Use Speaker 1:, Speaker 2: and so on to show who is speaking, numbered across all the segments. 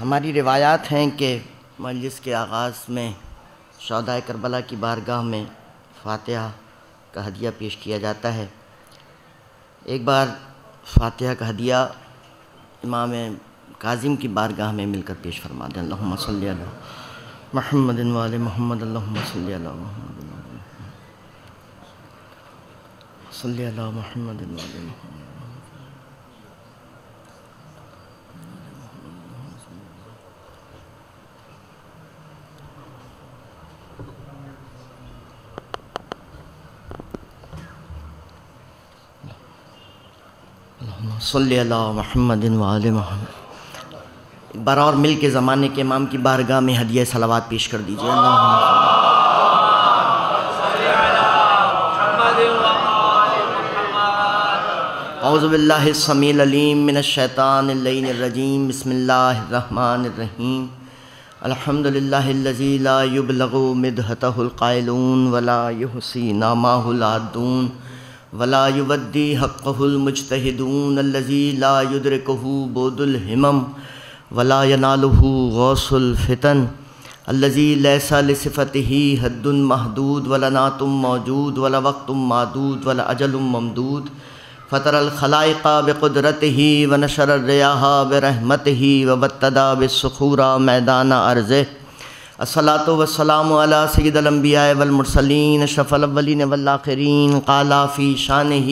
Speaker 1: ہماری روایات ہیں کہ مجلس کے آغاز میں شہدائے کربلا کی بارگاہ میں فاتحہ کا ہدیہ پیش کیا جاتا ہے۔ ایک بار فاتحہ کا ہدیہ امام کاظم کی بارگاہ میں مل کر پیش فرما دیں۔ اللہم صلی علی محمد و آل محمد، اللہم صلی علی محمد صلی علی محمد و آل محمد۔ صلی اللہ محمد و آل محمد۔ ایک بار اور مل کے زمانے کے امام کی بارگاہ میں ہدیہ صلوات پیش کر دیجئے۔ اعوذ باللہ السمیع العلیم من الشیطان اللعین الرجیم، بسم اللہ الرحمن الرحیم۔ الحمد للہ الذی لا یبلغ مدحتہ القائلون ولا یحصی نعماہ العادون ولا یودی حقہ المجتہدون الذی لا یدرکہ بعد الہمم ولا ینالہ غوث الفتن الذی لیس لصفتہ حد محدود ولا نعت موجود ولا وقت معدود ولا اجل ممدود فطر الخلائق بقدرتہ ونشر الریاح برحمتہ وابتدا بالصخور میدان ارضہ۔ الصلاۃ والسلام علی سید الانبیاء والمرسلین اشرف الاولین والآخرین، قال فی شانہ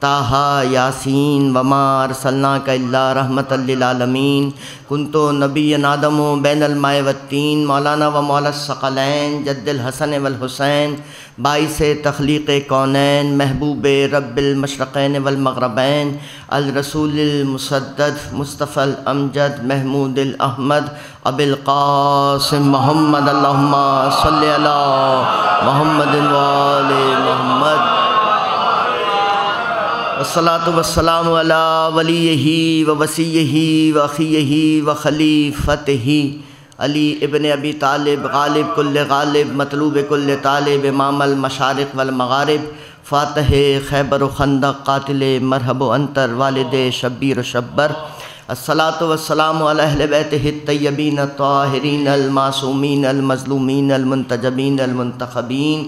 Speaker 1: طٰہٰ یاسین وما ارسلناک الا رحمۃ للعالمین، کنت نبی آدم بین الماء والطین، مولانا و مولا الثقلین جد الحسن والحسین، باعث تخلیق کونین، محبوب رب المشرقین والمغربین، الرسول المسدد مصطفی الامجد محمود الاحمد ابی القاسم محمد، اللہم صلی علی محمد و آل محمد، والصلاۃ والسلام علی ولیہ و وصیہ و اخیہ و خلیفتہ علی ابن ابی طالب، غالب کل غالب مطلوب کل طالب، امام المشارق والمغارب، فاتح خیبر و خندق، قاتل مرحب و انتر، والد شبیر و شبر۔ الصلاۃ والسلام علی اہل بیتہ الطیبین الطاہرین المعصومین المظلومین المنتجبین المنتخبین،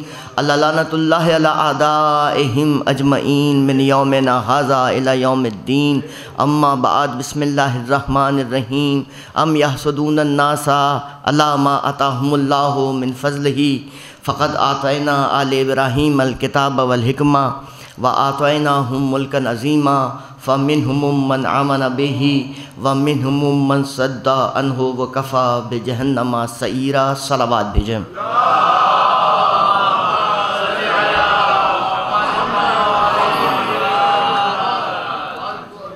Speaker 1: لعنۃ اللہ علی اعدائہم اجمعین من یومنا ھذا الی یوم الدین، اما بعد، بسم اللہ الرحمن الرحیم۔ ام یحسدون الناس علی ما آتاہم اللہ من فضلہ فقد آتینا آل ابراہیم الکتاب والحکمہ وآتیناہم ملکا عظیما فمنہم من آمن بہ ومنہم من صد عنہ وکفی بجہنم سعیرا۔ صلوات بھیجیں۔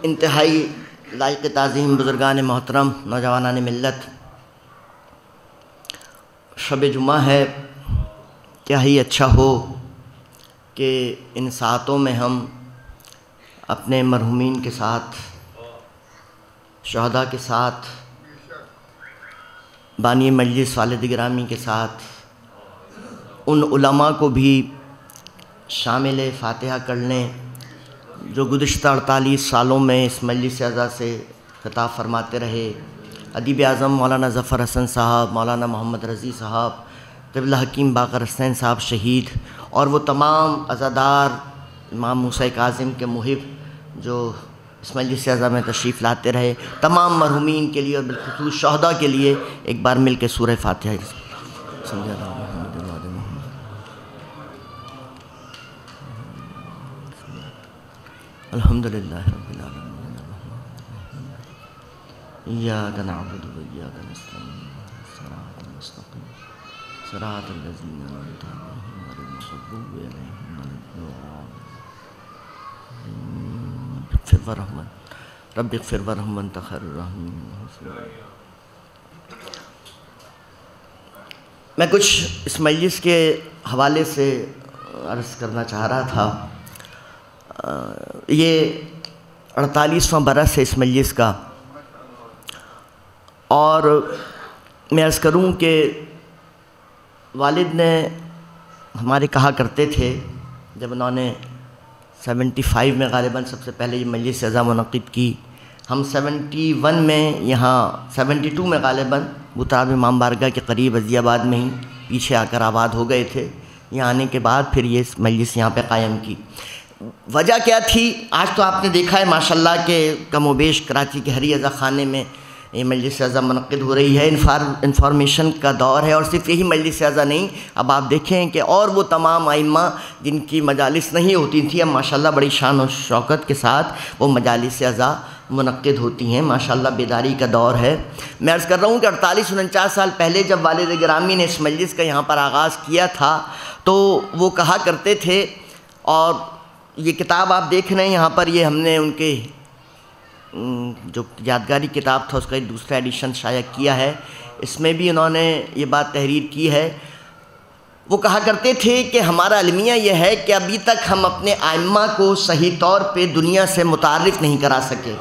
Speaker 1: انتہائی لائق تعظیم بزرگان محترم، نوجوانان ملت، شب جمعہ ہے، کیا ہی اچھا ہو کہ ان ساعتوں میں ہم اپنے مرحومین کے ساتھ، شہداء کے ساتھ، بانی مجلس والد گرامی کے ساتھ، ان علماء کو بھی شامل فاتحہ کر لیں جو گزشتہ 48 سالوں میں اس مجلس اعزا سے خطاب فرماتے رہے۔ ادیب اعظم مولانا ظفر حسن صاحب، مولانا محمد رضی صاحب، قبلہ حکیم باقر حسین صاحب شہید، اور وہ تمام عزادار امام موسیٰ کاظم کے محب جو اس مجلس اعزا میں تشریف لاتے رہے، تمام مرحومین کے لیے اور بالخصوص شہداء کے لیے ایک بار مل کے سورہ فاتحہ صلی اللہ محمد و آل محمد۔ الحمدللہ رب العالمین ایاک نعبد و ایاک نستعین صراط المستقیم صراط الذین انعمت علیہم غیر المغضوب علیہم ولا الضالین۔ رب اغفر وارحم وانت خیر الراحمین۔ میں کچھ اس مجلس کے حوالے سے عرض کرنا چاہ رہا تھا۔ یہ 48واں برس ہے اس مجلس کا، اور میں عرض کروں کہ والد نے ہمارے کہا کرتے تھے، جب انہوں نے 75 میں غالباً سب سے پہلے یہ مجلس اعزا منعقد کی، ہم 71 میں یہاں 72 میں غالباً بطراب امام بارگاہ کے قریب عزی آباد میں ہی پیچھے آ کر آباد ہو گئے تھے. یہاں آنے کے بعد پھر یہ مجلس یہاں پہ قائم کی. وجہ کیا تھی؟ آج تو آپ نے دیکھا ہے ماشاءاللہ کہ کم و بیش کراچی کے ہری عزا خانے میں یہ مجلس اعظم منعقد ہو رہی ہے. انفارمیشن کا دور ہے. اور صرف یہی مجلس اعظم نہیں، اب آپ دیکھیں کہ اور وہ تمام ائمہ جن کی مجالس نہیں ہوتی تھیں اب ماشاءاللہ بڑی شان و شوکت کے ساتھ وہ مجالس اعظم منعقد ہوتی ہیں. ماشاءاللہ بیداری کا دور ہے. میں عرض کر رہا ہوں کہ 48-49 سال پہلے جب والد گرامی نے اس مجلس کا یہاں پر آغاز کیا تھا تو وہ کہا کرتے تھے، اور یہ کتاب آپ دیکھ رہے ہیں یہاں پر، یہ ہم نے ان کے جو یادگاری کتاب تھا اس کا ایک دوسرا ایڈیشن شائع کیا ہے. اس میں بھی انہوں نے یہ بات تحریر کی ہے. وہ کہا کرتے تھے کہ ہمارا المیہ یہ ہے کہ ابھی تک ہم اپنے ائمہ کو صحیح طور پہ دنیا سے متعارف نہیں کرا سکے.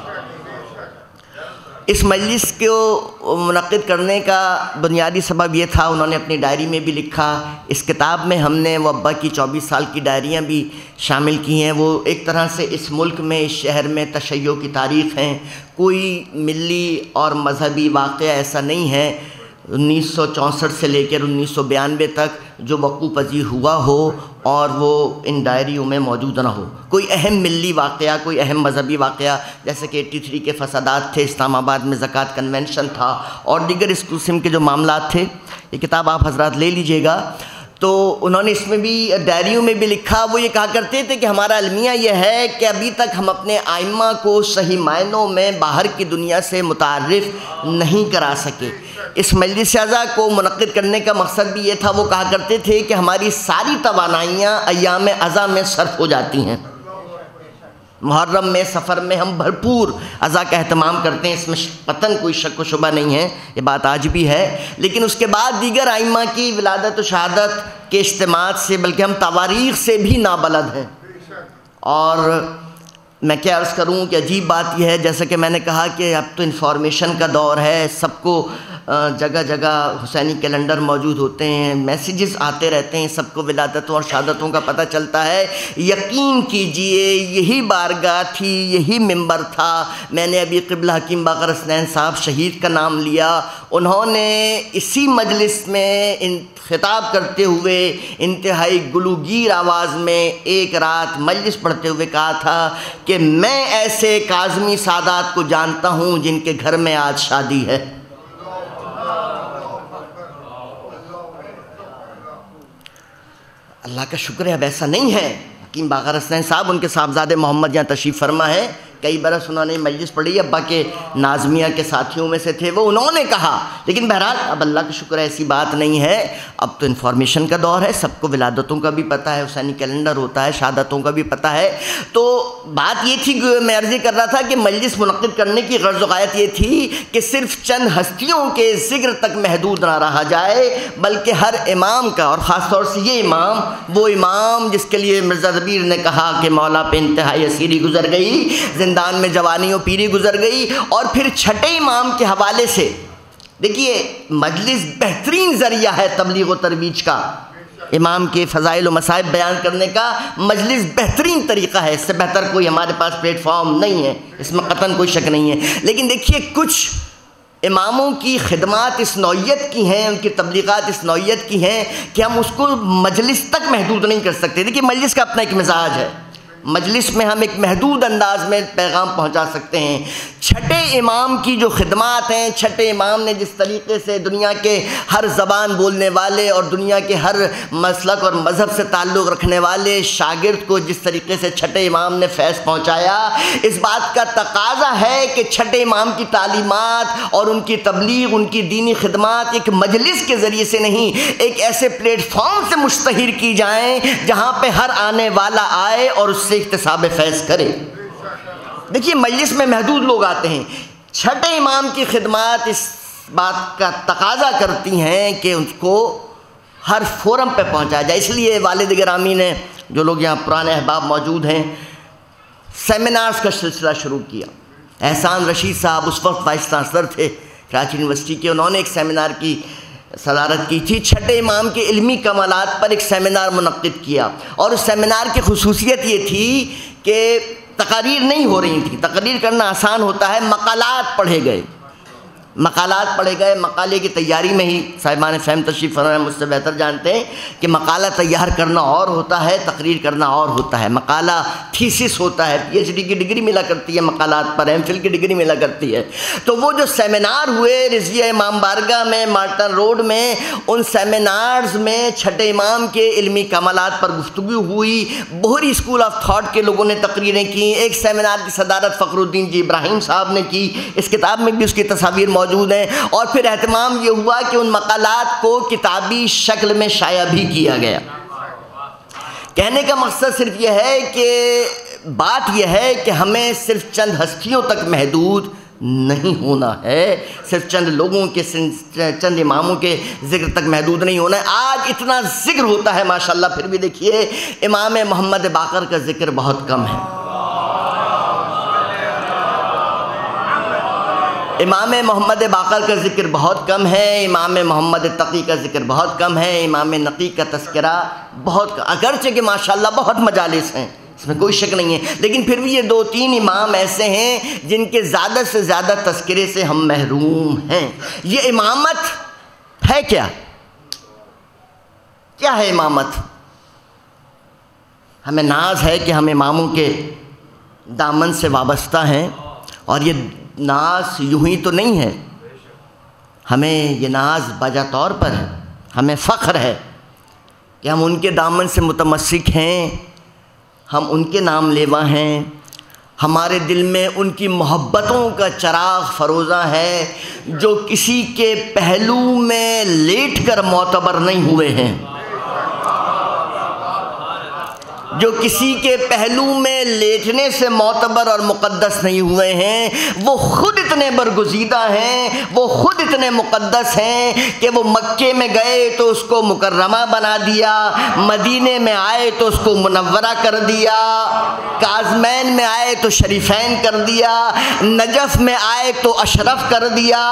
Speaker 1: اس مجلس کو منعقد کرنے کا بنیادی سبب یہ تھا، انہوں نے اپنی ڈائری میں بھی لکھا، اس کتاب میں ہم نے وہ ابا کی 24 سال کی ڈائریاں بھی شامل کی ہیں. وہ ایک طرح سے اس ملک میں، اس شہر میں تشیع کی تاریخ ہیں. کوئی ملی اور مذہبی واقعہ ایسا نہیں ہے 1964 سے لے کر 1992 تک جو وقوع پذیر ہوا ہو اور وہ ان ڈائریوں میں موجود نہ ہو. کوئی اہم ملی واقعہ، کوئی اہم مذہبی واقعہ جیسے کہ 83 کے فسادات تھے، اسلام آباد میں زکوٰۃ کنونشن تھا اور دیگر اس قسم کے جو معاملات تھے، یہ کتاب آپ حضرات لے لیجئے گا. تو انہوں نے اس میں بھی ڈائریوں میں بھی لکھا. وہ یہ کہا کرتے تھے کہ ہمارا المیہ یہ ہے کہ ابھی تک ہم اپنے ائمہ کو صحیح معنوں میں باہر کی دنیا سے متعارف نہیں کرا سکے. اس مجلس اعظم کو منعقد کرنے کا مقصد بھی یہ تھا. وہ کہا کرتے تھے کہ ہماری ساری توانائیاں ایام عزا میں صرف ہو جاتی ہیں. محرم میں، سفر میں ہم بھرپور عزا کا اہتمام کرتے ہیں، اس میں قطعاً کوئی شک و شبہ نہیں ہے، یہ بات آج بھی ہے. لیکن اس کے بعد دیگر ائمہ کی ولادت و شہادت کے اجتماعات سے بلکہ ہم تواریخ سے بھی نابلد ہیں. اور میں کیا عرض کروں کہ عجیب بات یہ ہے، جیسا کہ میں نے کہا کہ اب تو انفارمیشن کا دور ہے، سب کو جگہ جگہ حسینی کیلنڈر موجود ہوتے ہیں، میسیجز آتے رہتے ہیں، سب کو ولادتوں اور شہادتوں کا پتہ چلتا ہے. یقین کیجئے یہی بارگاہ تھی، یہی منبر تھا. میں نے ابھی قبلہ حکیم باقر حسنین صاحب شہید کا نام لیا. انہوں نے اسی مجلس میں خطاب کرتے ہوئے انتہائی گلوگیر آواز میں ایک رات مجلس پڑھتے ہوئے کہا تھا کہ میں ایسے کاظمی سادات کو جانتا ہوں جن کے گھر میں آج شادی ہے. اللہ کا شکر ہے اب ایسا نہیں ہے. حکیم باقر حسنین صاحب، ان کے صاحبزادے محمد یہاں تشریف فرما ہے. کئی برس انہوں نے مجلس پڑھی، ابا کے نازمیہ کے ساتھیوں میں سے تھے وہ، انہوں نے کہا. لیکن بہرحال اب اللہ کا شکر ہے ایسی بات نہیں ہے. اب تو انفارمیشن کا دور ہے، سب کو ولادتوں کا بھی پتہ ہے، حسینی کیلنڈر ہوتا ہے، شہادتوں کا بھی پتہ ہے. تو بات یہ تھی کہ میں عرض کر رہا تھا کہ مجلس منعقد کرنے کی غرض و غایت یہ تھی کہ صرف چند ہستیوں کے ذکر تک محدود نہ رہا جائے، بلکہ ہر امام کا، اور خاص طور سے یہ امام، وہ امام جس کے لیے مرزا زبیر نے کہا کہ مولا پہ انتہائی اسیری گزر گئی، زندان میں جوانی و پیری گزر گئی. اور پھر چھٹے امام کے حوالے سے دیکھیے، مجلس بہترین ذریعہ ہے تبلیغ و ترویج کا. امام کے فضائل و مصائب بیان کرنے کا مجلس بہترین طریقہ ہے. اس سے بہتر کوئی ہمارے پاس پلیٹ فارم نہیں ہے، اس میں قطعاً کوئی شک نہیں ہے. لیکن دیکھیے، کچھ اماموں کی خدمات اس نوعیت کی ہیں، ان کی تبلیغات اس نوعیت کی ہیں کہ ہم اس کو مجلس تک محدود نہیں کر سکتے. دیکھیے، مجلس کا اپنا ایک مزاج ہے. مجلس میں ہم ایک محدود انداز میں پیغام پہنچا سکتے ہیں. چھٹے امام کی جو خدمات ہیں، چھٹے امام نے جس طریقے سے دنیا کے ہر زبان بولنے والے اور دنیا کے ہر مسلک اور مذہب سے تعلق رکھنے والے شاگرد کو جس طریقے سے چھٹے امام نے فیض پہنچایا، اس بات کا تقاضا ہے کہ چھٹے امام کی تعلیمات اور ان کی تبلیغ، ان کی دینی خدمات ایک مجلس کے ذریعے سے نہیں، ایک ایسے پلیٹ فارم سے مشتہر کی جائیں جہاں پہ ہر آنے والا آئے اور اس سے اکتساب فیض کرے. دیکھیے، مجلس میں محدود لوگ آتے ہیں. چھٹے امام کی خدمات اس بات کا تقاضا کرتی ہیں کہ اس کو ہر فورم پہ پہنچایا جائے. اس لیے والد گرامی نے، جو لوگ یہاں پرانے احباب موجود ہیں، سیمینارز کا سلسلہ شروع کیا. احسان رشید صاحب اس وقت وائس چانسلر تھے کراچی یونیورسٹی کے، انہوں نے ایک سیمینار کی صدارت کی تھی. چھٹے امام کے علمی کمالات پر ایک سیمینار منعقد کیا، اور اس سیمینار کی خصوصیت یہ تھی کہ تقاریر نہیں ہو رہی تھیں. تقریر کرنا آسان ہوتا ہے، مقالات پڑھے گئے، مقالے کی تیاری میں ہی صاحبان فہم تشریف فرما مجھ سے بہتر جانتے ہیں کہ مقالہ تیار کرنا اور ہوتا ہے، تقریر کرنا اور ہوتا ہے. مقالہ تھیسس ہوتا ہے، پی ایچ ڈی کی ڈگری ملا کرتی ہے، مقالات پر ایم فل کی ڈگری ملا کرتی ہے. تو وہ جو سیمینار ہوئے رضویہ امام بارگاہ میں، مارٹن روڈ میں، ان سیمینارز میں چھٹے امام کے علمی کمالات پر گفتگو ہوئی. بہری اسکول آف تھاٹ کے لوگوں نے تقریریں کی. ایک سیمینار کی صدارت فخر الدین جی ابراہیم صاحب نے کی، اس کتاب میں بھی اس کی تصاویر موجود ہیں. اور پھر اہتمام یہ ہوا کہ ان مقالات کو کتابی شکل میں شائع بھی کیا گیا. کہنے کا مقصد صرف یہ ہے کہ بات یہ ہے کہ ہمیں صرف چند ہستیوں تک محدود نہیں ہونا ہے، صرف چند لوگوں کے چند اماموں کے ذکر تک محدود نہیں ہونا ہے. آج اتنا ذکر ہوتا ہے ماشاءاللہ، پھر بھی دیکھیے امام محمد باقر کا ذکر بہت کم ہے. امام محمد باقر کا ذکر بہت کم ہے، امام محمد تقی کا ذکر بہت کم ہے، امام نقی کا تذکرہ بہت کم، اگرچہ کہ ماشاءاللہ بہت مجالس ہیں، اس میں کوئی شک نہیں ہے، لیکن پھر بھی یہ 2-3 امام ایسے ہیں جن کے زیادہ سے زیادہ تذکرے سے ہم محروم ہیں. یہ امامت ہے کیا ہے امامت؟ ہمیں ناز ہے کہ ہم اماموں کے دامن سے وابستہ ہیں، اور یہ ناز یوں ہی تو نہیں ہے، ہمیں یہ ناز بجا طور پر ہے. ہمیں فخر ہے کہ ہم ان کے دامن سے متمسک ہیں، ہم ان کے نام لیوا ہیں. ہمارے دل میں ان کی محبتوں کا چراغ فروزہ ہے جو کسی کے پہلو میں لیٹ کر معتبر نہیں ہوئے ہیں، جو کسی کے پہلو میں لیٹنے سے معتبر اور مقدس نہیں ہوئے ہیں. وہ خود اتنے برگزیدہ ہیں، وہ خود اتنے مقدس ہیں کہ وہ مکے میں گئے تو اس کو مکرمہ بنا دیا، مدینے میں آئے تو اس کو منورہ کر دیا، کاظمین میں آئے تو شریفین کر دیا، نجف میں آئے تو اشرف کر دیا،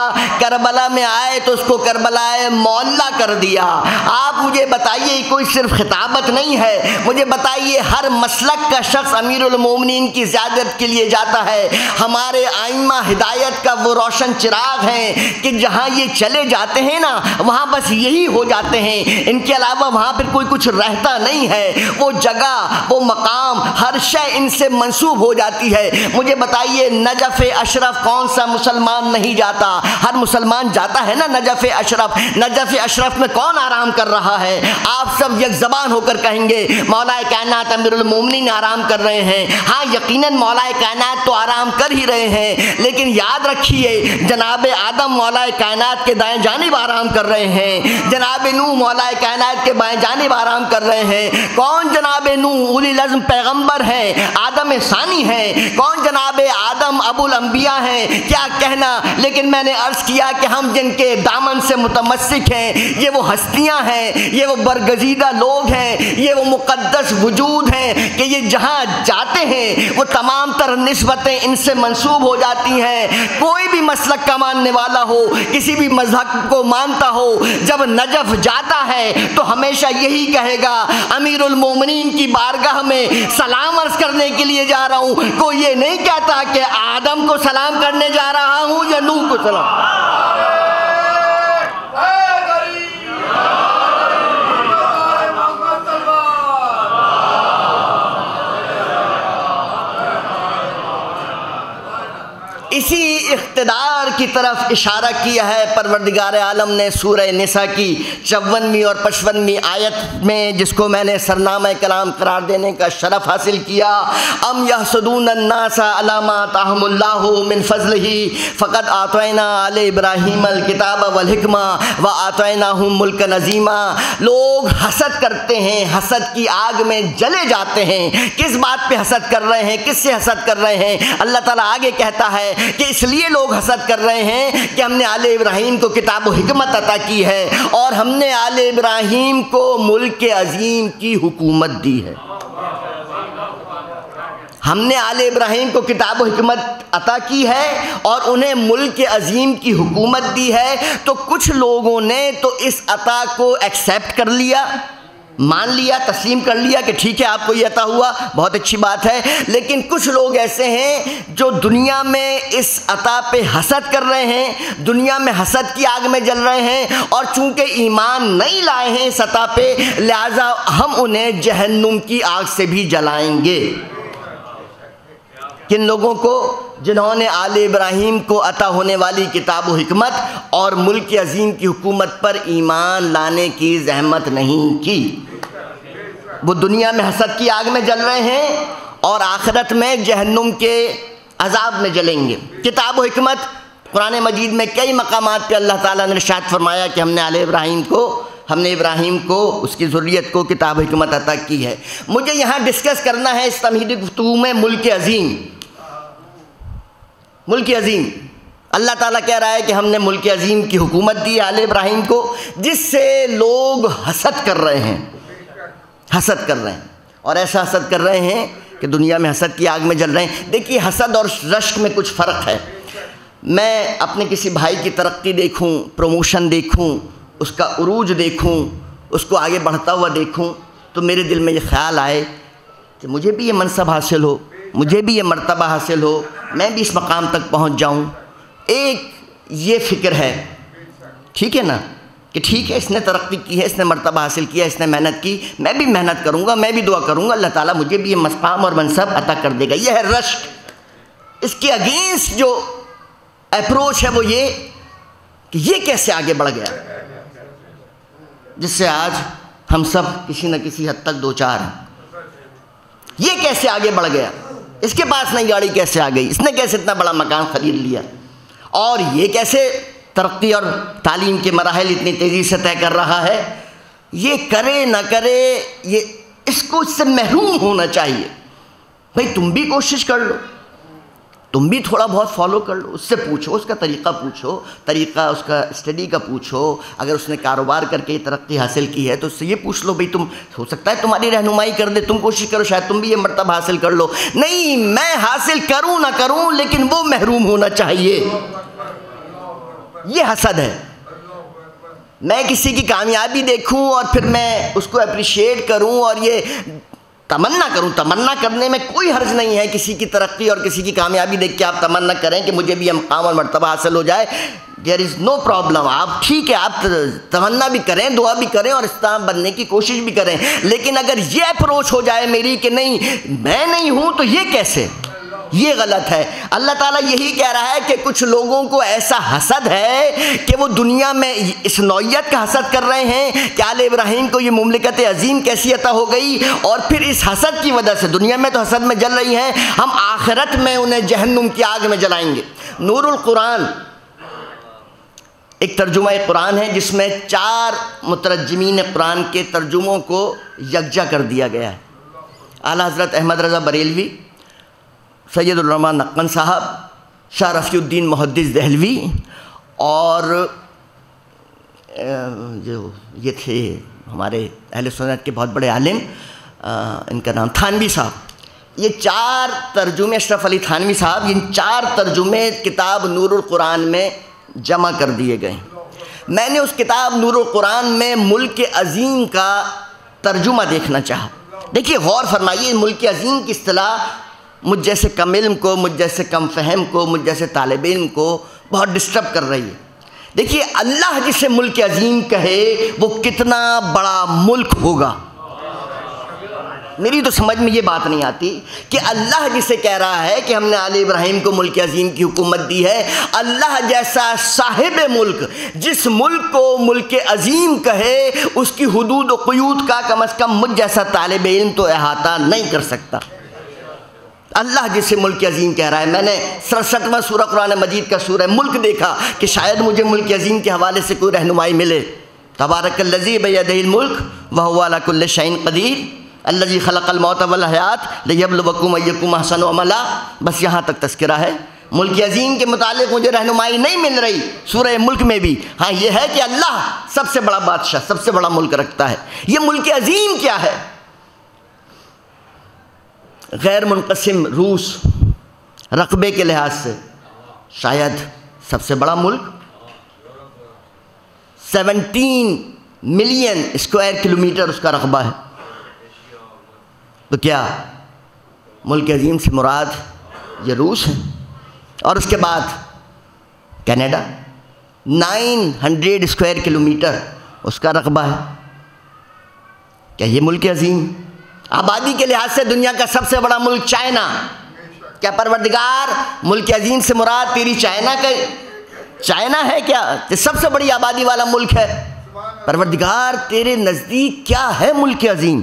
Speaker 1: کربلا میں آئے تو اس کو کربلا معلیٰ کر دیا. آپ مجھے بتائیے، کوئی صرف خطابت نہیں ہے، مجھے بتائیے ہر مسلک کا شخص امیر المومنین کی زیادت کے لیے جاتا ہے. ہمارے ائمہ ہدایت کا وہ روشن چراغ ہیں کہ جہاں یہ چلے جاتے ہیں نا، وہاں بس یہی ہو جاتے ہیں، ان کے علاوہ وہاں پھر کوئی کچھ رہتا نہیں ہے. وہ جگہ، وہ مقام، ہر شے ان سے منسوب ہو جاتی ہے. مجھے بتائیے نجف اشرف کون سا مسلمان نہیں جاتا؟ ہر مسلمان جاتا ہے نا نجف اشرف. نجف اشرف میں کون آرام کر رہا ہے؟ آپ سب یک زبان ہو کر کہیں گے مولا کائنات امیر المومنین آرام کر رہے ہیں. ہاں یقیناً مولا کائنات تو آرام کر ہی رہے ہیں، لیکن یاد رکھیے جناب آدم مولا کائنات کے دائیں جانب آرام کر رہے ہیں، جناب نوح مولا کائنات کے بائیں جانب آرام کر رہے ہیں. کون جناب نوح اولی العزم پیغمبر ہیں، آدم ثانی ہیں؟ کون جناب آدم ابو الانبیاء ہیں؟ کیا کہنا. لیکن میں نے عرض کیا کہ ہم جن کے دامن سے متمسک ہیں، یہ وہ ہستیاں ہیں، یہ وہ برگزیدہ لوگ ہیں، یہ وہ مقدس وجود ہیں کہ یہ جہاں جاتے ہیں وہ تمام تر نسبتیں ان سے منسوب ہو جاتی ہیں. کوئی بھی مسلک کا ماننے والا ہو، کسی بھی مذہب کو مانتا ہو، جب نجف جاتا ہے تو ہمیشہ یہی کہے گا امیر المومنین کی بارگاہ میں سلام عرض کرنے کے لیے جا رہا ہوں. کوئی یہ نہیں کہتا کہ آدم کو سلام کرنے جا رہا ہوں یا نوح کو سلام. اسی اقتدار کی طرف اشارہ کیا ہے پروردگار عالم نے سورہ نساء کی 54ویں اور 55ویں آیت میں، جس کو میں نے سرنامہ کلام قرار دینے کا شرف حاصل کیا. ام یحسدون الناس علی ما آتاہم اللہ من فضلہ فقد آتینا آل ابراہیم الکتاب والحکمہ وآتیناہم ملکا عظیما. لوگ حسد کرتے ہیں، حسد کی آگ میں جلے جاتے ہیں. کس بات پہ حسد کر رہے ہیں؟ کس سے حسد کر رہے ہیں؟ اللہ تعالیٰ آگے کہتا ہے کہ اس لیے لوگ حسد کر رہے ہیں کہ ہم نے آل ابراہیم کو کتاب و حکمت عطا کی ہے، اور ہم نے آل ابراہیم کو ملک عظیم کی حکومت دی ہے. ہم نے آل ابراہیم کو کتاب و حکمت عطا کی ہے اور انہیں ملک عظیم کی حکومت دی ہے. تو کچھ لوگوں نے تو اس عطا کو ایکسیپٹ کر لیا، مان لیا، تسلیم کر لیا کہ ٹھیک ہے آپ کو یہ عطا ہوا، بہت اچھی بات ہے. لیکن کچھ لوگ ایسے ہیں جو دنیا میں اس عطا پہ حسد کر رہے ہیں، دنیا میں حسد کی آگ میں جل رہے ہیں، اور چونکہ ایمان نہیں لائے ہیں اس عطا پہ، لہذا ہم انہیں جہنم کی آگ سے بھی جلائیں گے. کن لوگوں کو؟ جنہوں نے آل ابراہیم کو عطا ہونے والی کتاب و حکمت اور ملک عظیم کی حکومت پر ایمان لانے کی زحمت نہیں کی. وہ دنیا میں حسد کی آگ میں جل رہے ہیں اور آخرت میں جہنم کے عذاب میں جلیں گے. کتاب و حکمت، قرآن مجید میں کئی مقامات پہ اللہ تعالیٰ نے ارشاد فرمایا کہ ہم نے ابراہیم کو اس کی ذریت کو کتاب و حکمت عطا کی ہے. مجھے یہاں ڈسکس کرنا ہے اس تمہیدی گفتگو میں ملک عظیم. ملک عظیم، اللہ تعالیٰ کہہ رہا ہے کہ ہم نے ملک عظیم کی حکومت دی آل ابراہیم کو، جس سے لوگ حسد کر رہے ہیں اور ایسا حسد کر رہے ہیں کہ دنیا میں حسد کی آگ میں جل رہے ہیں. دیکھیے، حسد اور رشک میں کچھ فرق ہے. میں اپنے کسی بھائی کی ترقی دیکھوں، پروموشن دیکھوں، اس کا عروج دیکھوں، اس کو آگے بڑھتا ہوا دیکھوں، تو میرے دل میں یہ خیال آئے کہ مجھے بھی یہ منصب حاصل ہو، مجھے بھی یہ مرتبہ حاصل ہو، میں بھی اس مقام تک پہنچ جاؤں. ایک یہ فکر ہے، ٹھیک ہے نا، کہ ٹھیک ہے اس نے ترقی کی ہے، اس نے مرتبہ حاصل کیا، اس نے محنت کی، میں بھی محنت کروں گا، میں بھی دعا کروں گا، اللہ تعالیٰ مجھے بھی یہ مقام اور منصب عطا کر دے گا. یہ ہے رشک. اس کے اگینسٹ جو اپروچ ہے وہ یہ کہ یہ کیسے آگے بڑھ گیا، جس سے آج ہم سب کسی نہ کسی حد تک دوچار ہیں. یہ کیسے آگے بڑھ گیا، اس کے پاس نئی گاڑی کیسے آ گئی، اس نے کیسے اتنا بڑا مکان خرید لیا، اور یہ کیسے ترقی اور تعلیم کے مراحل اتنی تیزی سے طے کر رہا ہے. یہ کرے نہ کرے، یہ اس کو اس سے محروم ہونا چاہیے. بھئی تم بھی کوشش کر لو، تم بھی تھوڑا بہت فالو کر لو، اس سے پوچھو، اس کا طریقہ پوچھو، طریقہ اس کا اسٹڈی کا پوچھو. اگر اس نے کاروبار کر کے یہ ترقی حاصل کی ہے تو اس سے یہ پوچھ لو، بھئی تم، ہو سکتا ہے تمہاری رہنمائی کر دے، تم کوشش کرو، شاید تم بھی یہ مرتبہ حاصل کر لو. نہیں، میں حاصل کروں نہ کروں لیکن وہ محروم ہونا چاہیے. یہ حسد ہے. میں کسی کی کامیابی دیکھوں اور پھر میں اس کو اپریشیٹ کروں اور یہ تمنا کروں. تمنا کرنے میں کوئی حرج نہیں ہے. کسی کی ترقی اور کسی کی کامیابی دیکھ کے آپ تمنا کریں کہ مجھے بھی یہ مقام اور مرتبہ حاصل ہو جائے. دیر از نو پرابلم. آپ ٹھیک ہے، آپ تمنا بھی کریں، دعا بھی کریں اور اس طرح بننے کی کوشش بھی کریں. لیکن اگر یہ اپروچ ہو جائے میری کہ نہیں میں نہیں ہوں تو یہ کیسے، یہ غلط ہے. اللہ تعالیٰ یہی کہہ رہا ہے کہ کچھ لوگوں کو ایسا حسد ہے کہ وہ دنیا میں اس نوعیت کا حسد کر رہے ہیں کہ آل ابراہیم کو یہ مملکت عظیم کیسی عطا ہو گئی، اور پھر اس حسد کی وجہ سے دنیا میں تو حسد میں جل رہی ہیں، ہم آخرت میں انہیں جہنم کی آگ میں جلائیں گے. نور القرآن ایک ترجمہ قرآن ہے جس میں 4 مترجمین قرآن کے ترجموں کو یکجا کر دیا گیا ہے. اعلیٰ حضرت احمد رضا بریلوی، سید العلماء نقن صاحب، شاہ رفیع الدین محدث دہلوی، اور جو یہ تھے ہمارے اہل سنت کے بہت بڑے عالم، ان کا نام تھانوی صاحب. یہ 4 ترجمے، اشرف علی تھانوی صاحب، ان 4 ترجمے کتاب نور القرآن میں جمع کر دیے گئے. میں نے اس کتاب نور القرآن میں ملک عظیم کا ترجمہ دیکھنا چاہا. دیکھیے، غور فرمائیے، ملک عظیم کی اصطلاح مجھ جیسے کم علم کو، مجھ جیسے کم فہم کو، مجھ جیسے طالب علم کو بہت ڈسٹرب کر رہی ہے. دیکھیے، اللہ جسے ملک عظیم کہے وہ کتنا بڑا ملک ہوگا. میری تو سمجھ میں یہ بات نہیں آتی کہ اللہ جسے کہہ رہا ہے کہ ہم نے آل ابراہیم کو ملک عظیم کی حکومت دی ہے، اللہ جیسا صاحب ملک جس ملک کو ملک عظیم کہے، اس کی حدود و قیود کا کم از کم مجھ جیسا طالب علم تو احاطہ نہیں کر سکتا. اللہ جسے ملک عظیم کہہ رہا ہے. میں نے 67واں سورہ قرآن مجید کا سورہ ملک دیکھا کہ شاید مجھے ملک عظیم کے حوالے سے کوئی رہنمائی ملے. تبارک الذی بیدہ الملک وہو علی کل شیء قدیر الذی خلق الموت والحیات لیبلوکم ایکم احسن عملا. بس یہاں تک تذکرہ ہے. ملک عظیم کے متعلق مجھے رہنمائی نہیں مل رہی سورہ ملک میں بھی. ہاں، یہ ہے کہ اللہ سب سے بڑا بادشاہ، سب سے بڑا ملک رکھتا ہے. یہ ملک عظیم کیا ہے؟ غیر منقسم روس رقبے کے لحاظ سے شاید سب سے بڑا ملک. 17 ملین اسکوائر کلومیٹر اس کا رقبہ ہے. تو کیا ملک عظیم سے مراد یہ روس ہے؟ اور اس کے بعد کینیڈا 900 اسکوائر کلومیٹر اس کا رقبہ ہے. کیا یہ ملک عظیم؟ آبادی کے لحاظ سے دنیا کا سب سے بڑا ملک چائنا. کیا پروردگار ملک عظیم سے مراد تیری چائنا ہے کیا؟ یہ سب سے بڑی آبادی والا ملک ہے. پروردگار تیرے نزدیک کیا ہے ملک عظیم؟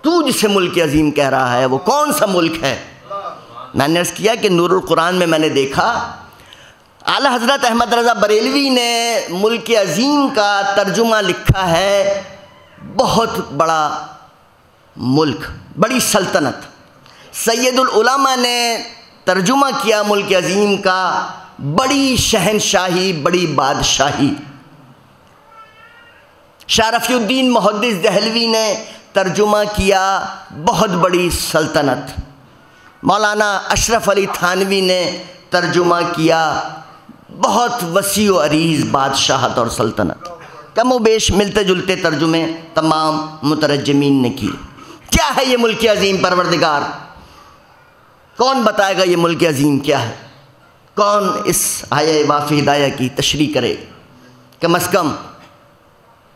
Speaker 1: تو جسے ملک عظیم کہہ رہا ہے وہ کون سا ملک ہے؟ میں نے عرض کیا کہ نور القرآن میں نے دیکھا اعلیٰ حضرت احمد رضا بریلوی نے ملک عظیم کا ترجمہ لکھا ہے بہت بڑا ملک، بڑی سلطنت. سید العلماء نے ترجمہ کیا ملک عظیم کا بڑی شہنشاہی، بڑی بادشاہی. شاہ رفیع الدین محدث دہلوی نے ترجمہ کیا بہت بڑی سلطنت. مولانا اشرف علی تھانوی نے ترجمہ کیا بہت وسیع و عریض بادشاہت اور سلطنت. کم و بیش ملتے جلتے ترجمے تمام مترجمین نے کی. کیا ہے یہ ملک عظیم پروردگار؟ کون بتائے گا یہ ملک عظیم کیا ہے؟ کون اس آیہ وافی ہدایہ کی تشریح کرے؟ کم از کم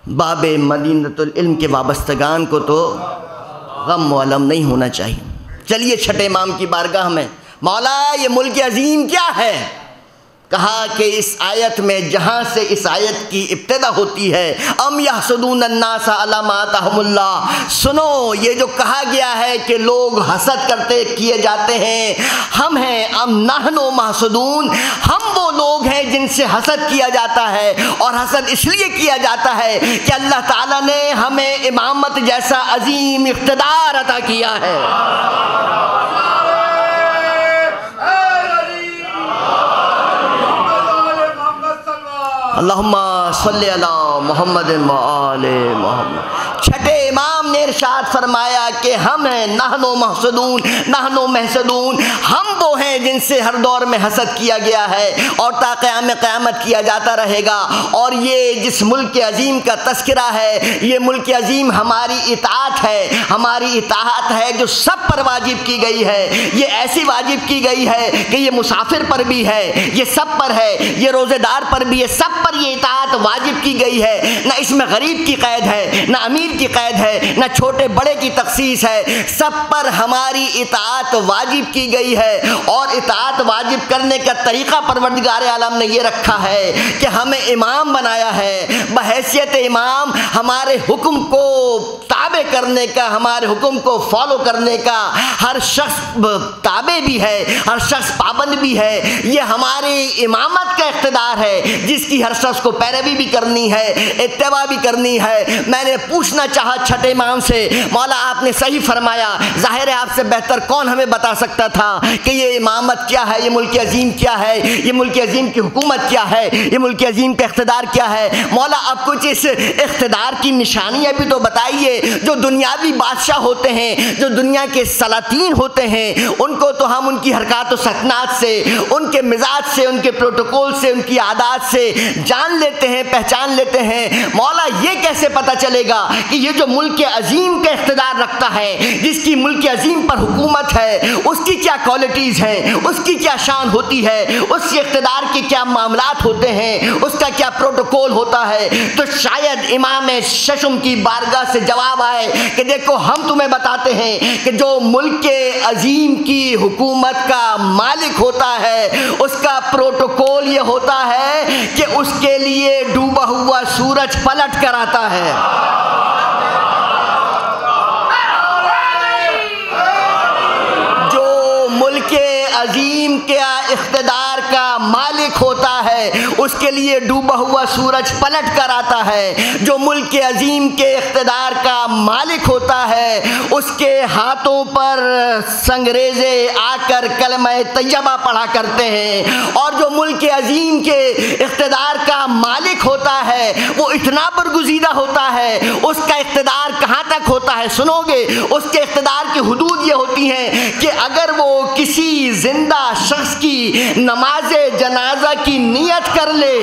Speaker 1: باب مدینۃ العلم کے وابستگان کو تو غم و علم نہیں ہونا چاہیے. چلیے چھٹے امام کی بارگاہ میں، مولا یہ ملک عظیم کیا ہے؟ کہا کہ اس آیت میں جہاں سے اس آیت کی ابتدا ہوتی ہے ام یحسدون الناس علی ما آتاہم اللہ، سنو یہ جو کہا گیا ہے کہ لوگ حسد کرتے کیے جاتے ہیں، ہم ہیں ام نحن محسودون، ہم وہ لوگ ہیں جن سے حسد کیا جاتا ہے. اور حسد اس لیے کیا جاتا ہے کہ اللہ تعالیٰ نے ہمیں امامت جیسا عظیم اقتدار عطا کیا ہے. اللہم صلی علی محمد و آل محمد. چھٹے امام نے ارشاد فرمایا کہ ہم ہیں نحنو محسدون، نحنو محسدون، ہم وہ ہیں جن سے ہر دور میں حسد کیا گیا ہے اور تا قیام قیامت کیا جاتا رہے گا. اور یہ جس ملک عظیم کا تذکرہ ہے، یہ ملک عظیم ہماری اطاعت ہے، ہماری اطاعت ہے جو سب پر واجب کی گئی ہے. یہ ایسی واجب کی گئی ہے کہ یہ مسافر پر بھی ہے، یہ سب پر ہے، یہ روزے دار پر بھی ہے، سب پر یہ اطاعت واجب کی گئی ہے. نہ اس میں غریب کی قید ہے، نہ امیر کی قید ہے، نہ چھوٹے بڑے کی تخصیص ہے، سب پر ہماری اطاعت واجب کی گئی ہے. اور اطاعت واجب کرنے کا طریقہ پروردگار عالم نے یہ رکھا ہے کہ ہمیں امام بنایا ہے. بحیثیت امام ہمارے حکم کو تابع کرنے کا، ہمارے حکم کو فالو کرنے کا ہر شخص تابع بھی ہے، ہر شخص پابند بھی ہے. یہ ہماری امامت کا اقتدار ہے جس کی ہر شخص کو پیروی بھی کرنی ہے، اتباع بھی کرنی ہے. میں نے پوچھنا چاہا چھٹے امام سے، مولا آپ نے صحیح فرمایا، ظاہر ہے آپ سے بہتر کون ہمیں بتا سکتا تھا کہ یہ امامت کیا ہے، یہ ملک عظیم کیا ہے، یہ ملک عظیم کی حکومت کیا ہے، یہ ملک عظیم کا اقتدار کیا ہے. مولا اب کچھ اس اقتدار کی نشانیاں بھی تو بتائیے. جو دنیاوی بادشاہ ہوتے ہیں، جو دنیا کے سلاطین ہوتے ہیں، ان کو تو ہم ان کی حرکات و سکنات سے، ان کے مزاج سے، ان کے پروٹوکول سے، ان کی عادات سے جان لیتے ہیں، پہچان لیتے ہیں. مولا یہ کیسے پتہ چلے گا کہ یہ جو ملک عظیم کا اقتدار رکھتا ہے، جس کی ملک عظیم پر حکومت ہے، اس کی کیا کوالٹیز ہیں، اس کی کیا شان ہوتی ہے، اس کے اقتدار کے کیا معاملات ہوتے ہیں، اس کا کیا پروٹوکول ہوتا ہے؟ تو شاید امام ششم کی بارگاہ سے جواب آئے کہ دیکھو ہم تمہیں بتاتے ہیں کہ جو ملک عظیم کی حکومت کا مالک ہوتا ہے، اس کا پروٹوکول یہ ہوتا ہے کہ اس کے لیے ڈوبا ہوا سورج پلٹ کر آتا ہے. جو ملک عظیم کے اقتدار کا مالک ہوتا ہے، اس کے لیے ڈوبا ہوا سورج پلٹ کر آتا ہے. جو ملک عظیم کے اقتدار کا مالک ہوتا ہے، اس کے ہاتھوں پر سنگریزے آ کر کلمہ طیبہ پڑھا کرتے ہیں. اور جو ملک عظیم کے اقتدار کا مالک ہوتا ہے، وہ اتنا برگزیدہ ہوتا ہے. اس کا اقتدار کہاں تک ہوتا ہے سنو گے؟ اس کے اقتدار کی حدود یہ ہوتی ہیں کہ اگر وہ کسی زندہ شخص کی نماز جنازہ کی نیت کر لے،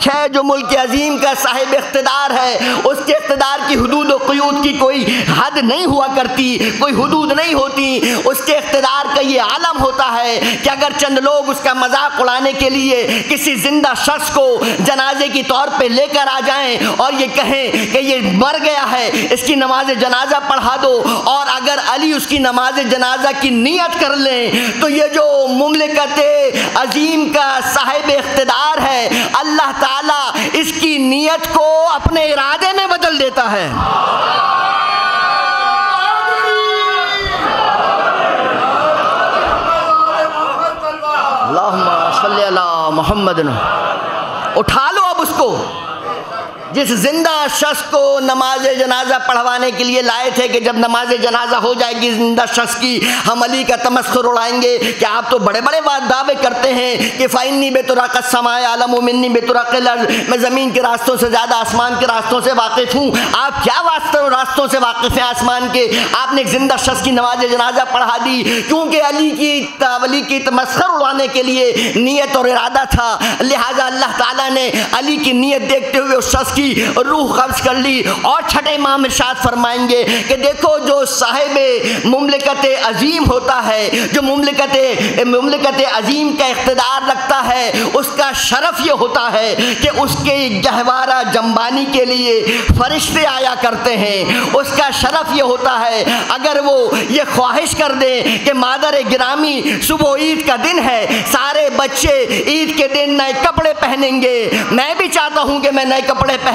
Speaker 1: ملک ہے جو ملک عظیم کا صاحب اقتدار ہے، اس کے اقتدار کی حدود و قیود کی کوئی حد نہیں ہوا کرتی، کوئی حدود نہیں ہوتی۔ اس کے اقتدار کا یہ عالم ہوتا ہے کہ اگر چند لوگ اس کا مذاق اڑانے کے لیے کسی زندہ شخص کو جنازے کی طور پہ لے کر آ جائیں اور یہ کہیں کہ یہ مر گیا ہے، اس کی نماز جنازہ پڑھا دو، اور اگر علی اس کی نماز جنازہ کی نیت کر لیں، تو یہ جو مملکت عظیم کا صاحب اقتدار ہے، اللہ تعالیٰ اس کی نیت کو اپنے ارادے میں بدل دیتا ہے۔ اللہم صلی علی محمد۔ اٹھا لو اب اس کو، جس زندہ شخص کو نماز جنازہ پڑھوانے کے لیے لائے تھے کہ جب نماز جنازہ ہو جائے گی زندہ شخص کی، ہم علی کا تمسخر اڑائیں گے کہ آپ تو بڑے بڑے دعوے کرتے ہیں کہ فَإِنِّي بِطُرَقِ السَّمَاءِ أَعْلَمُ مِنِّي بِطُرَقِ الْأَرْضِ، میں زمین کے راستوں سے زیادہ آسمان کے راستوں سے واقف ہوں۔ آپ کیا راستوں سے واقف ہیں آسمان کے؟ آپ نے ایک زندہ شخص کی نماز جنازہ پڑھا دی کیونکہ علی کی تمسخر اڑانے کے لیے نیت اور ارادہ تھا، لہٰذا اللہ تعالیٰ نے علی کی نیت دیکھتے ہوئے اس شخص کی روح قبض کر لی۔ اور چھٹے امام ارشاد فرمائیں گے کہ دیکھو جو صاحب مملکت عظیم ہوتا ہے، جو مملکت عظیم کا اقتدار رکھتا ہے، اس کا شرف یہ ہوتا ہے کہ اس کے گہوارہ جنبانی کے لیے فرشتے آیا کرتے ہیں۔ اس کا شرف یہ ہوتا ہے اگر وہ یہ خواہش کر دے کہ مادر گرامی صبح عید کا دن ہے، سارے بچے عید کے دن نئے کپڑے پہنیں گے، میں بھی چاہتا ہوں کہ میں نئے کپڑے پہنوں،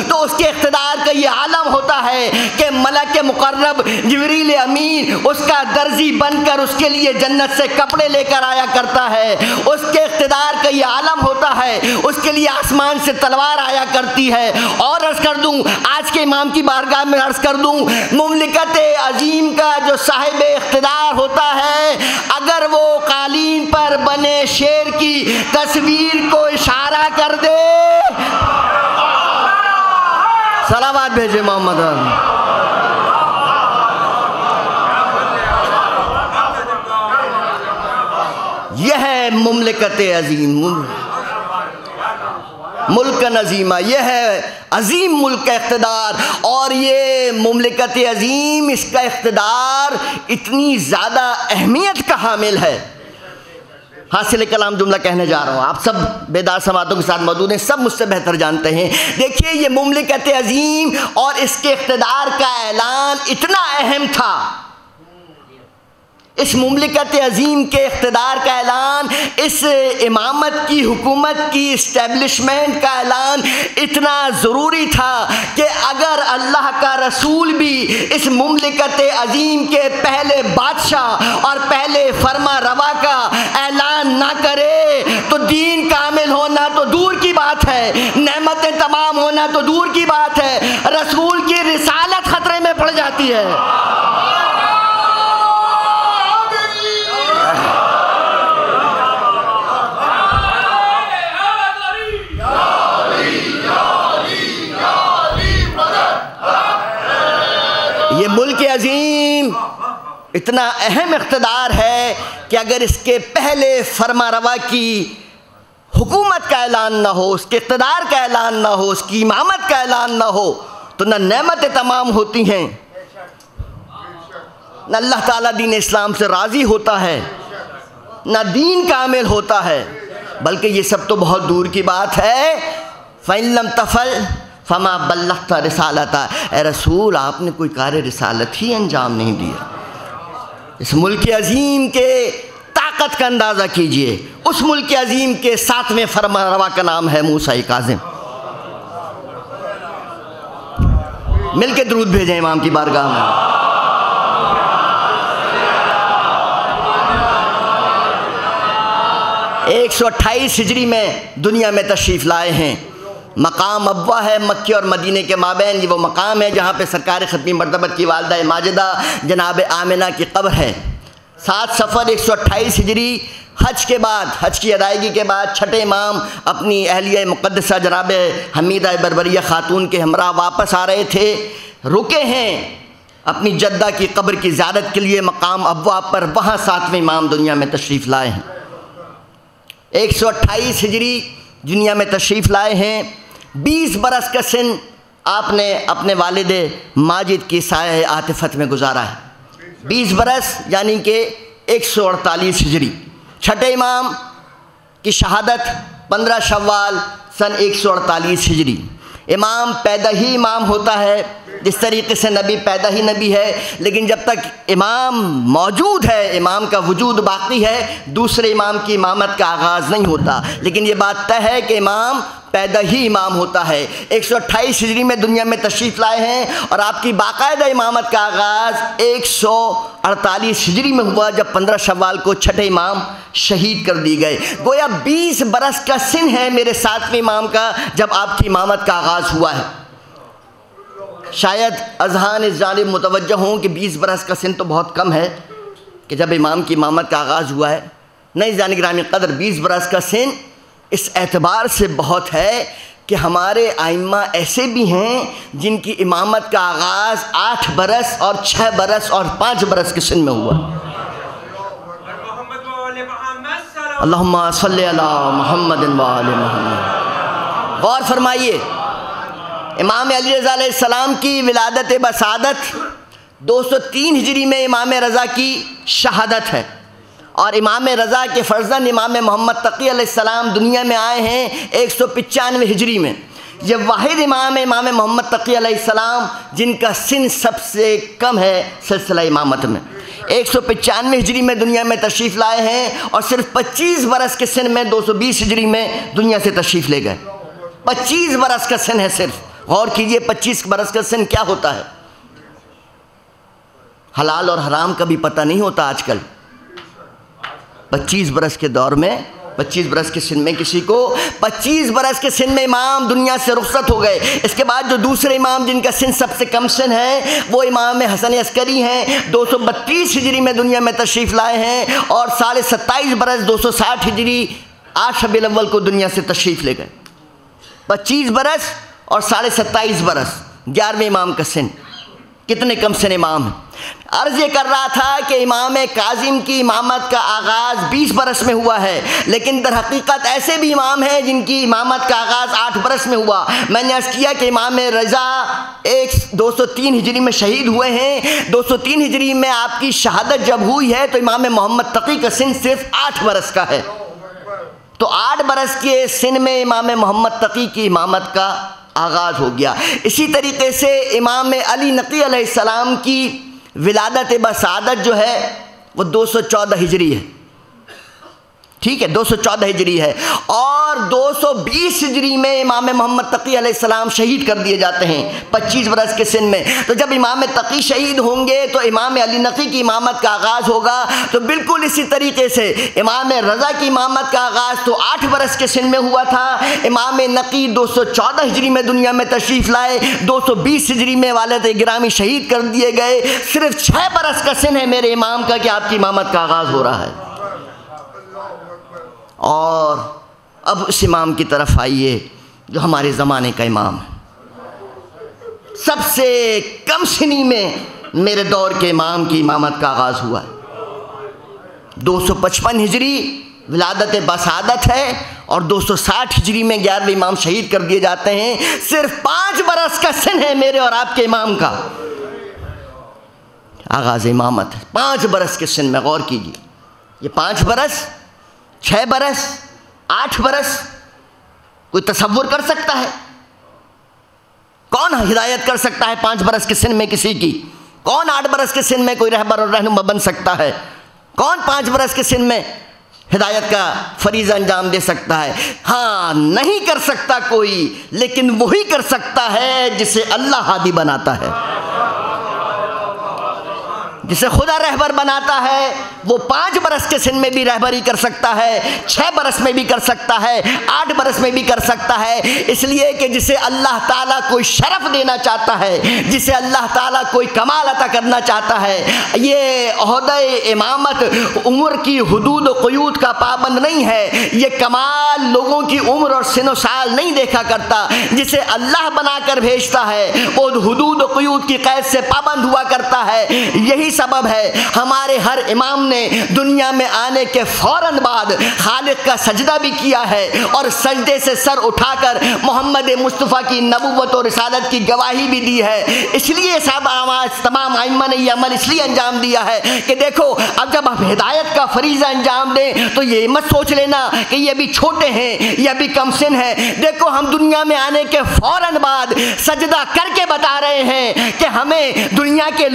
Speaker 1: تو اس کے اقتدار کا یہ عالم ہوتا ہے کہ ملک مقرب جبریل امین اس کا درزی بن کر اس کے لیے جنت سے کپڑے لے کر آیا کرتا ہے۔ اس کے اقتدار کا یہ عالم ہوتا ہے اس کے لیے آسمان سے تلوار آیا کرتی ہے۔ اور عرض کر دوں، آج کے امام کی بارگاہ میں عرض کر دوں، مملکت عظیم کا جو صاحب اقتدار ہوتا ہے، اگر وہ قالین پر بنے شیر کی تصویر کو اشارہ کر دے، صلوات بھیجے محمد۔ یہ ہے مملکت عظیم، ملک عظیمہ، یہ ہے عظیم ملک کا اقتدار۔ اور یہ مملکت عظیم، اس کا اقتدار اتنی زیادہ اہمیت کا حامل ہے۔ حاصل کلام جملہ کہنے جا رہا ہوں، آپ سب بیدار سماعتوں کے ساتھ موجود ہیں، سب مجھ سے بہتر جانتے ہیں۔ دیکھیے یہ مملکت عظیم اور اس کے اقتدار کا اعلان اتنا اہم تھا، اس مملکت عظیم کے اقتدار کا اعلان، اس امامت کی حکومت کی اسٹیبلشمنٹ کا اعلان اتنا ضروری تھا کہ اگر اللہ کا رسول بھی اس مملکت عظیم کے پہلے بادشاہ اور پہلے فرما روا کا اعلان نہ کرے تو دین کامل ہونا تو دور کی بات ہے، نعمتیں تمام ہونا تو دور کی بات ہے، رسول کی رسالت خطرے میں پڑ جاتی ہے۔ یہ ملک عظیم اتنا اہم اقتدار ہے کہ اگر اس کے پہلے فرما روا کی حکومت کا اعلان نہ ہو، اس کے اقتدار کا اعلان نہ ہو، اس کی امامت کا اعلان نہ ہو، تو نہ نعمتیں تمام ہوتی ہیں، نہ اللہ تعالیٰ دین اسلام سے راضی ہوتا ہے، نہ دین کامل ہوتا ہے، بلکہ یہ سب تو بہت دور کی بات ہے۔ فَإِن لَمْ تَفْعَلْ فَمَا بَلَّغْتَ رِسَالَتَهُ، اے رسول آپ نے کوئی کار رسالت ہی انجام نہیں دیا۔ اس ملک عظیم کے طاقت کا اندازہ کیجئے، اس ملک عظیم کے 7ویں فرما روا کا نام ہے موسیٰ کاظم۔ مل کے درود بھیجیں امام کی بارگاہ میں۔ 128 ہجری میں دنیا میں تشریف لائے ہیں۔ مقام ابوا ہے مکہ اور مدینے کے مابین، یہ وہ مقام ہے جہاں پہ سرکار ختمی مرتبت کی والدہ ماجدہ جناب آمنہ کی قبر ہے۔ 7 صفر 128 ہجری حج کے بعد، حج کی ادائیگی کے بعد چھٹے امام اپنی اہلیہ مقدسہ جناب حمیدہ بربریہ خاتون کے ہمراہ واپس آ رہے تھے، رکے ہیں اپنی جدہ کی قبر کی زیارت کے لیے مقام ابوا پر، وہاں 7ویں امام دنیا میں تشریف لائے ہیں۔ 128 ہجری دنیا میں تشریف لائے ہیں۔ 20 برس کا سن آپ نے اپنے والد ماجد کی سایہ عاطفت میں گزارا ہے۔ 20 برس یعنی کہ 148 ہجری۔ چھٹے امام کی شہادت 15 شوال سن 148 ہجری۔ امام پیدا ہی امام ہوتا ہے، جس طریقے سے نبی پیدا ہی نبی ہے، لیکن جب تک امام موجود ہے، امام کا وجود باقی ہے، دوسرے امام کی امامت کا آغاز نہیں ہوتا۔ لیکن یہ بات طے ہے کہ امام پیدا ہی امام ہوتا ہے۔ 128 ہجری میں دنیا میں تشریف لائے ہیں اور آپ کی باقاعدہ امامت کا آغاز 148 ہجری میں ہوا، جب 15 شوال کو چھٹے امام شہید کر دی گئے۔ گویا 20 برس کا سن ہے میرے 7ویں امام کا جب آپ کی امامت کا آغاز ہوا ہے۔ شاید اذہان اس جانب متوجہ ہوں کہ 20 برس کا سن تو بہت کم ہے کہ جب امام کی امامت کا آغاز ہوا ہے۔ نہیں جان گرامی قدر، 20 برس کا سن اس اعتبار سے بہت ہے کہ ہمارے ائمہ ایسے بھی ہیں جن کی امامت کا آغاز 8 برس اور 6 برس اور 5 برس کے سن میں ہوا۔ اللہم صلی علی محمد و آل محمد۔ غور فرمائیے، امام علی رضا علیہ السلام کی ولادت بسعادت 203 ہجری میں امام رضا کی شہادت ہے، اور امام رضا کے فرزند امام محمد تقی علیہ السلام دنیا میں آئے ہیں 195 ہجری میں۔ یہ واحد امام محمد تقی علیہ السلام جن کا سن سب سے کم ہے سلسلہ امامت میں۔ 195 ہجری میں دنیا میں تشریف لائے ہیں اور صرف 25 برس کے سن میں 220 ہجری میں دنیا سے تشریف لے گئے۔ 25 برس کا سن ہے صرف۔ غور کیجئے 25 برس کا سن کیا ہوتا ہے۔ حلال اور حرام کا بھی پتہ نہیں ہوتا آج کل۔ 25 برس کے دور میں، 25 برس کے سن میں کسی کو 25 برس کے سن میں امام دنیا سے رخصت ہو گئے۔ اس کے بعد جو دوسرے امام جن کا سن سب سے کم سن ہے وہ امام حسن عسکری ہیں، 232 ہجری میں دنیا میں تشریف لائے ہیں اور 27.5 برس 260 ہجری 8 ربیع الاول کو دنیا سے تشریف لے گئے۔ 25 برس اور 27.5 برس 11ویں امام کا سن، کتنے کم سن امام ہیں۔ عرض یہ کر رہا تھا کہ امام کاظم کی امامت کا آغاز 20 برس میں ہوا ہے، لیکن در حقیقت ایسے بھی امام ہیں جن کی امامت کا آغاز 8 برس میں ہوا۔ میں نے عرض کیا کہ امام رضا 203 ہجری میں شہید ہوئے ہیں۔ 203 ہجری میں آپ کی شہادت جب ہوئی ہے تو امام محمد تقی کا سن صرف 8 برس کا ہے، تو 8 برس کے سن میں امام محمد تقی کی امامت کا آغاز ہو گیا۔ اسی طریقے سے امام علی نقی علیہ السلام کی ولادت بسعادت جو ہے وہ 214 ہجری ہے، ٹھیک ہے، 214 ہجری ہے، اور 220 ہجری میں امام محمد تقی علیہ السلام شہید کر دیے جاتے ہیں 25 برس کے سن میں۔ تو جب امام تقی شہید ہوں گے تو امام علی نقی کی امامت کا آغاز ہوگا۔ تو بالکل اسی طریقے سے امام رضا کی امامت کا آغاز تو 8 برس کے سن میں ہوا تھا۔ امام نقی 214 ہجری میں دنیا میں تشریف لائے، 220 ہجری میں والد گرامی شہید کر دیے گئے۔ صرف 6 برس کا سن ہے میرے امام کا کہ آپ کی امامت کا آغاز ہو رہا ہے۔ اور اب اس امام کی طرف آئیے جو ہمارے زمانے کا امام ہے۔ سب سے کم سنی میں میرے دور کے امام کی امامت کا آغاز ہوا ہے۔ 255 ہجری ولادت بسعادت ہے اور 260 ہجری میں 11ویں امام شہید کر دیے جاتے ہیں۔ صرف 5 برس کا سن ہے میرے اور آپ کے امام کا آغاز امامت ہے، 5 برس کے سن میں۔ غور کیجیے، یہ 5 برس، 6 برس، 8 برس کوئی تصور کر سکتا ہے؟ کون ہدایت کر سکتا ہے 5 برس کے سن میں کسی کی؟ کون 8 برس کے سن میں کوئی رہبر اور رہنما بن سکتا ہے؟ کون 5 برس کے سن میں ہدایت کا فریضہ انجام دے سکتا ہے؟ ہاں، نہیں کر سکتا کوئی، لیکن وہی کر سکتا ہے جسے اللہ ہادی بناتا ہے، جسے خدا رہبر بناتا ہے۔ وہ 5 برس کے سن میں بھی رہبری کر سکتا ہے، 6 برس میں بھی کر سکتا ہے، 8 برس میں بھی کر سکتا ہے، اس لیے کہ جسے اللہ تعالیٰ کوئی شرف دینا چاہتا ہے، جسے اللہ تعالیٰ کوئی کمال عطا کرنا چاہتا ہے، یہ عہدہ امامت عمر کی حدود و قیود کا پابند نہیں ہے۔ یہ کمال لوگوں کی عمر اور سن و سال نہیں دیکھا کرتا۔ جسے اللہ بنا کر بھیجتا ہے وہ حدود و قیود کی قید سے پابند ہوا کرتا ہے۔ یہی سبب ہے ہمارے ہر امام نے دنیا میں آنے کے فوراً بعد خالق کا سجدہ بھی کیا ہے اور سجدے سے سر اٹھا کر محمد مصطفیٰ کی نبوت و رسالت کی گواہی بھی دی ہے۔ اس لیے تمام ائمہ نے یہ عمل اس لیے انجام دیا ہے کہ دیکھو اب جب ہم ہدایت کا فریضہ انجام دیں تو یہ مت سوچ لینا کہ یہ بھی چھوٹے ہیں یا بھی کم سن ہے۔ دیکھو ہم دنیا میں آنے کے فوراً بعد سجدہ کر کے بتا رہے ہیں کہ ہمیں دنیا کے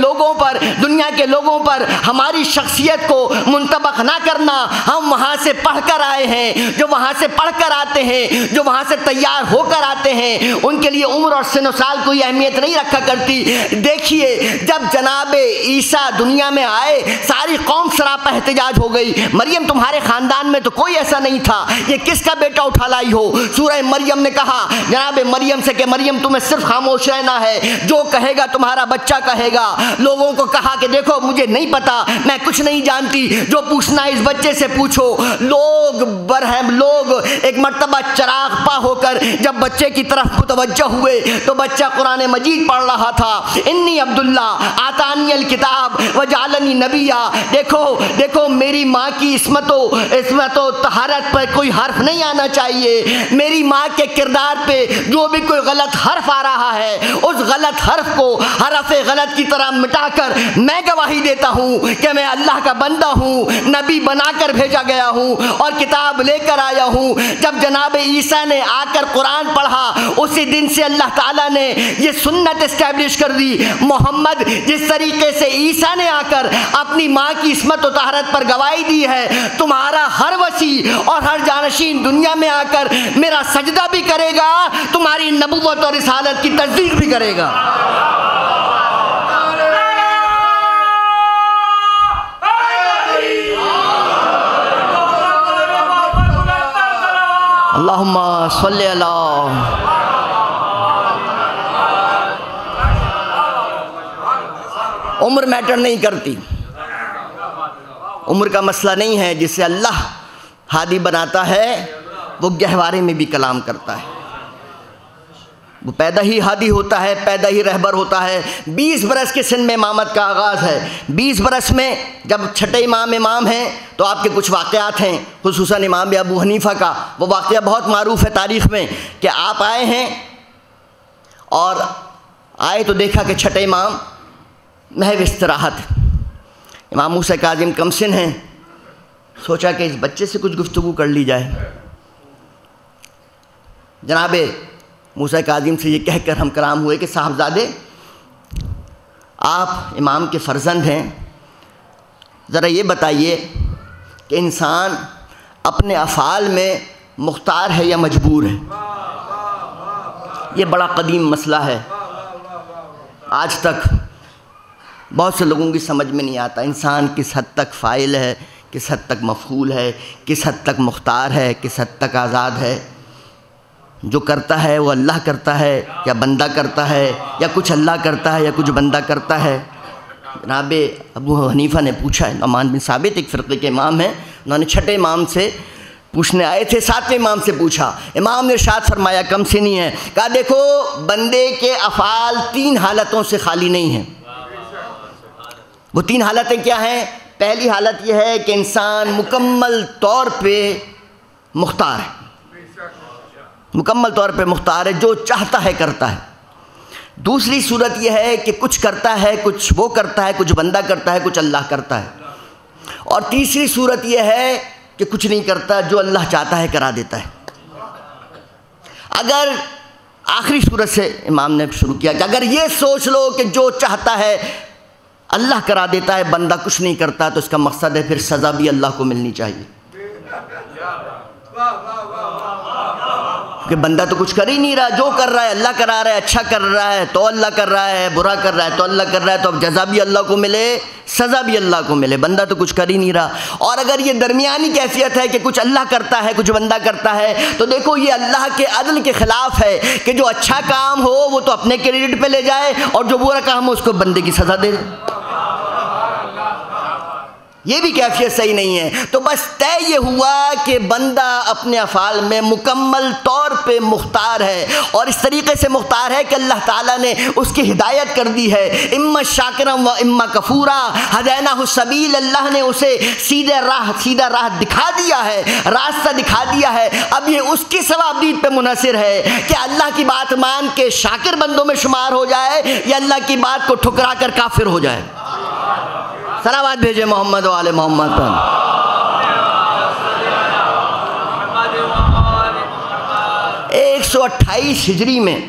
Speaker 1: لوگوں پر ہماری شخصیت کو منطبق نہ کرنا۔ ہم وہاں سے پڑھ کر آئے ہیں، جو وہاں سے پڑھ کر آتے ہیں، جو وہاں سے تیار ہو کر آتے ہیں، ان کے لیے عمر اور سن و سال کوئی اہمیت نہیں رکھا کرتی۔ دیکھیے جب جناب عیسیٰ دنیا میں آئے ساری قوم سراپا احتجاج ہو گئی، مریم تمہارے خاندان میں تو کوئی ایسا نہیں تھا، یہ کس کا بیٹا اٹھا لائی ہو؟ سورہ مریم نے کہا جناب مریم سے کہ مریم تمہیں صرف خاموش رہنا ہے، جو کہے گا تمہارا بچہ کہے گا۔ لوگوں کو کہا کہ دیکھو مجھے نہیں پتا، میں کچھ نہیں جانتی، جو پوچھنا ہے اس بچے سے پوچھو۔ لوگ ایک مرتبہ چراغ پا ہو کر جب بچے کی طرف متوجہ ہوئے تو بچہ قرآن مجید پڑھ رہا تھا، انی عبداللہ آتانی الکتاب وجعلنی نبیا۔ دیکھو میری ماں کی عصمت و طہارت پر کوئی حرف نہیں آنا چاہیے۔ میری ماں کے کردار پہ جو بھی کوئی غلط حرف آ رہا ہے اس غلط حرف کو حرف غلط کی طرح مٹا کر میں گواہی دیتا ہوں کہ میں اللہ کا بندہ ہوں، نبی بنا کر بھیجا گیا ہوں اور کتاب لے کر آیا ہوں۔ جب جناب عیسیٰ نے آ کر قرآن پڑھا اسی دن سے اللہ تعالیٰ نے یہ سنت اسٹیبلش کر دی۔ محمد جس طریقے سے عیسیٰ نے آ کر اپنی ماں کی عصمت و طہارت پر گواہی دی ہے، تمہارا ہر وسیع اور ہر جانشین دنیا میں آ کر میرا سجدہ بھی کرے گا، تمہاری نبوت اور رسالت کی تصدیق بھی کرے گا۔ اللہم صلی اللہ۔ عمر میٹر نہیں کرتی، عمر کا مسئلہ نہیں ہے۔ جسے اللہ ہادی بناتا ہے وہ گہوارے میں بھی کلام کرتا ہے، وہ پیدا ہی ہادی ہوتا ہے، پیدا ہی رہبر ہوتا ہے۔ 20 برس کے سن میں امامت کا آغاز ہے۔ 20 برس میں جب چھٹے امام ہیں تو آپ کے کچھ واقعات ہیں، خصوصاً امام ابو حنیفہ کا وہ واقعہ بہت معروف ہے تاریخ میں کہ آپ آئے ہیں اور آئے تو دیکھا کہ چھٹے امام محو استراحت، امام موسیٰ کاظم کم سن ہیں، سوچا کہ اس بچے سے کچھ گفتگو کر لی جائے۔ جناب موسیٰ کاظم سے یہ کہہ کر ہم کلام ہوئے کہ صاحبزادے آپ امام کے فرزند ہیں، ذرا یہ بتائیے کہ انسان اپنے افعال میں مختار ہے یا مجبور ہے؟ یہ بڑا قدیم مسئلہ ہے، آج تک بہت سے لوگوں کی سمجھ میں نہیں آتا انسان کس حد تک فاعل ہے، کس حد تک مفعول ہے، کس حد تک مختار ہے، کس حد تک آزاد ہے۔ جو کرتا ہے وہ اللہ کرتا ہے یا بندہ کرتا ہے، یا کچھ اللہ کرتا ہے یا کچھ بندہ کرتا ہے؟ جناب ابو حنیفہ نے پوچھا، نعمان بن ثابت ایک فرقے کے امام ہیں، انہوں نے چھٹے امام سے پوچھنے آئے تھے، 7ویں امام سے پوچھا۔ امام نے ارشاد فرمایا کم سنی ہے، کہا دیکھو بندے کے افعال 3 حالتوں سے خالی نہیں ہیں۔ وہ 3 حالتیں کیا ہیں؟ پہلی حالت یہ ہے کہ انسان مکمل طور پہ مختار ہے، مکمل طور پہ مختار ہے، جو چاہتا ہے کرتا ہے۔ دوسری صورت یہ ہے کہ کچھ کرتا ہے، کچھ وہ کرتا ہے، کچھ بندہ کرتا ہے، کچھ اللہ کرتا ہے۔ اور تیسری صورت یہ ہے کہ کچھ نہیں کرتا، جو اللہ چاہتا ہے کرا دیتا ہے۔ اگر آخری صورت سے امام نے شروع کیا کہ اگر یہ سوچ لو کہ جو چاہتا ہے اللہ کرا دیتا ہے، بندہ کچھ نہیں کرتا، تو اس کا مقصد ہے پھر سزا بھی اللہ کو ملنی چاہیے، کہ بندہ تو کچھ کر ہی نہیں رہا، جو کر رہا ہے اللہ کرا رہا ہے، اچھا کر رہا ہے تو اللہ کر رہا ہے، برا کر رہا ہے تو اللہ کر رہا ہے، تو اب جزا بھی اللہ کو ملے سزا بھی اللہ کو ملے، بندہ تو کچھ کر ہی نہیں رہا۔ اور اگر یہ درمیانی کیفیت ہے کہ کچھ اللہ کرتا ہے کچھ بندہ کرتا ہے، تو دیکھو یہ اللہ کے عدل کے خلاف ہے کہ جو اچھا کام ہو وہ تو اپنے کریڈٹ پہ لے جائے اور جو برا کام ہو اس کو بندے کی سزا دے۔ یہ بھی کیفیت صحیح نہیں ہے۔ تو بس طے یہ ہوا کہ بندہ اپنے افعال میں مکمل طور پہ مختار ہے، اور اس طریقے سے مختار ہے کہ اللہ تعالیٰ نے اس کی ہدایت کر دی ہے، اما شاکرا و اما کفورا، ہدینہ السبیل، اللہ نے اسے سیدھا راہ دکھا دیا ہے، راستہ دکھا دیا ہے۔ اب یہ اس کی ثوابدید پہ منحصر ہے کہ اللہ کی بات مان کے شاکر بندوں میں شمار ہو جائے یا اللہ کی بات کو ٹھکرا کر کافر ہو جائے۔ صلوات بھیجے محمد و آل محمد پر۔ 128 ہجری میں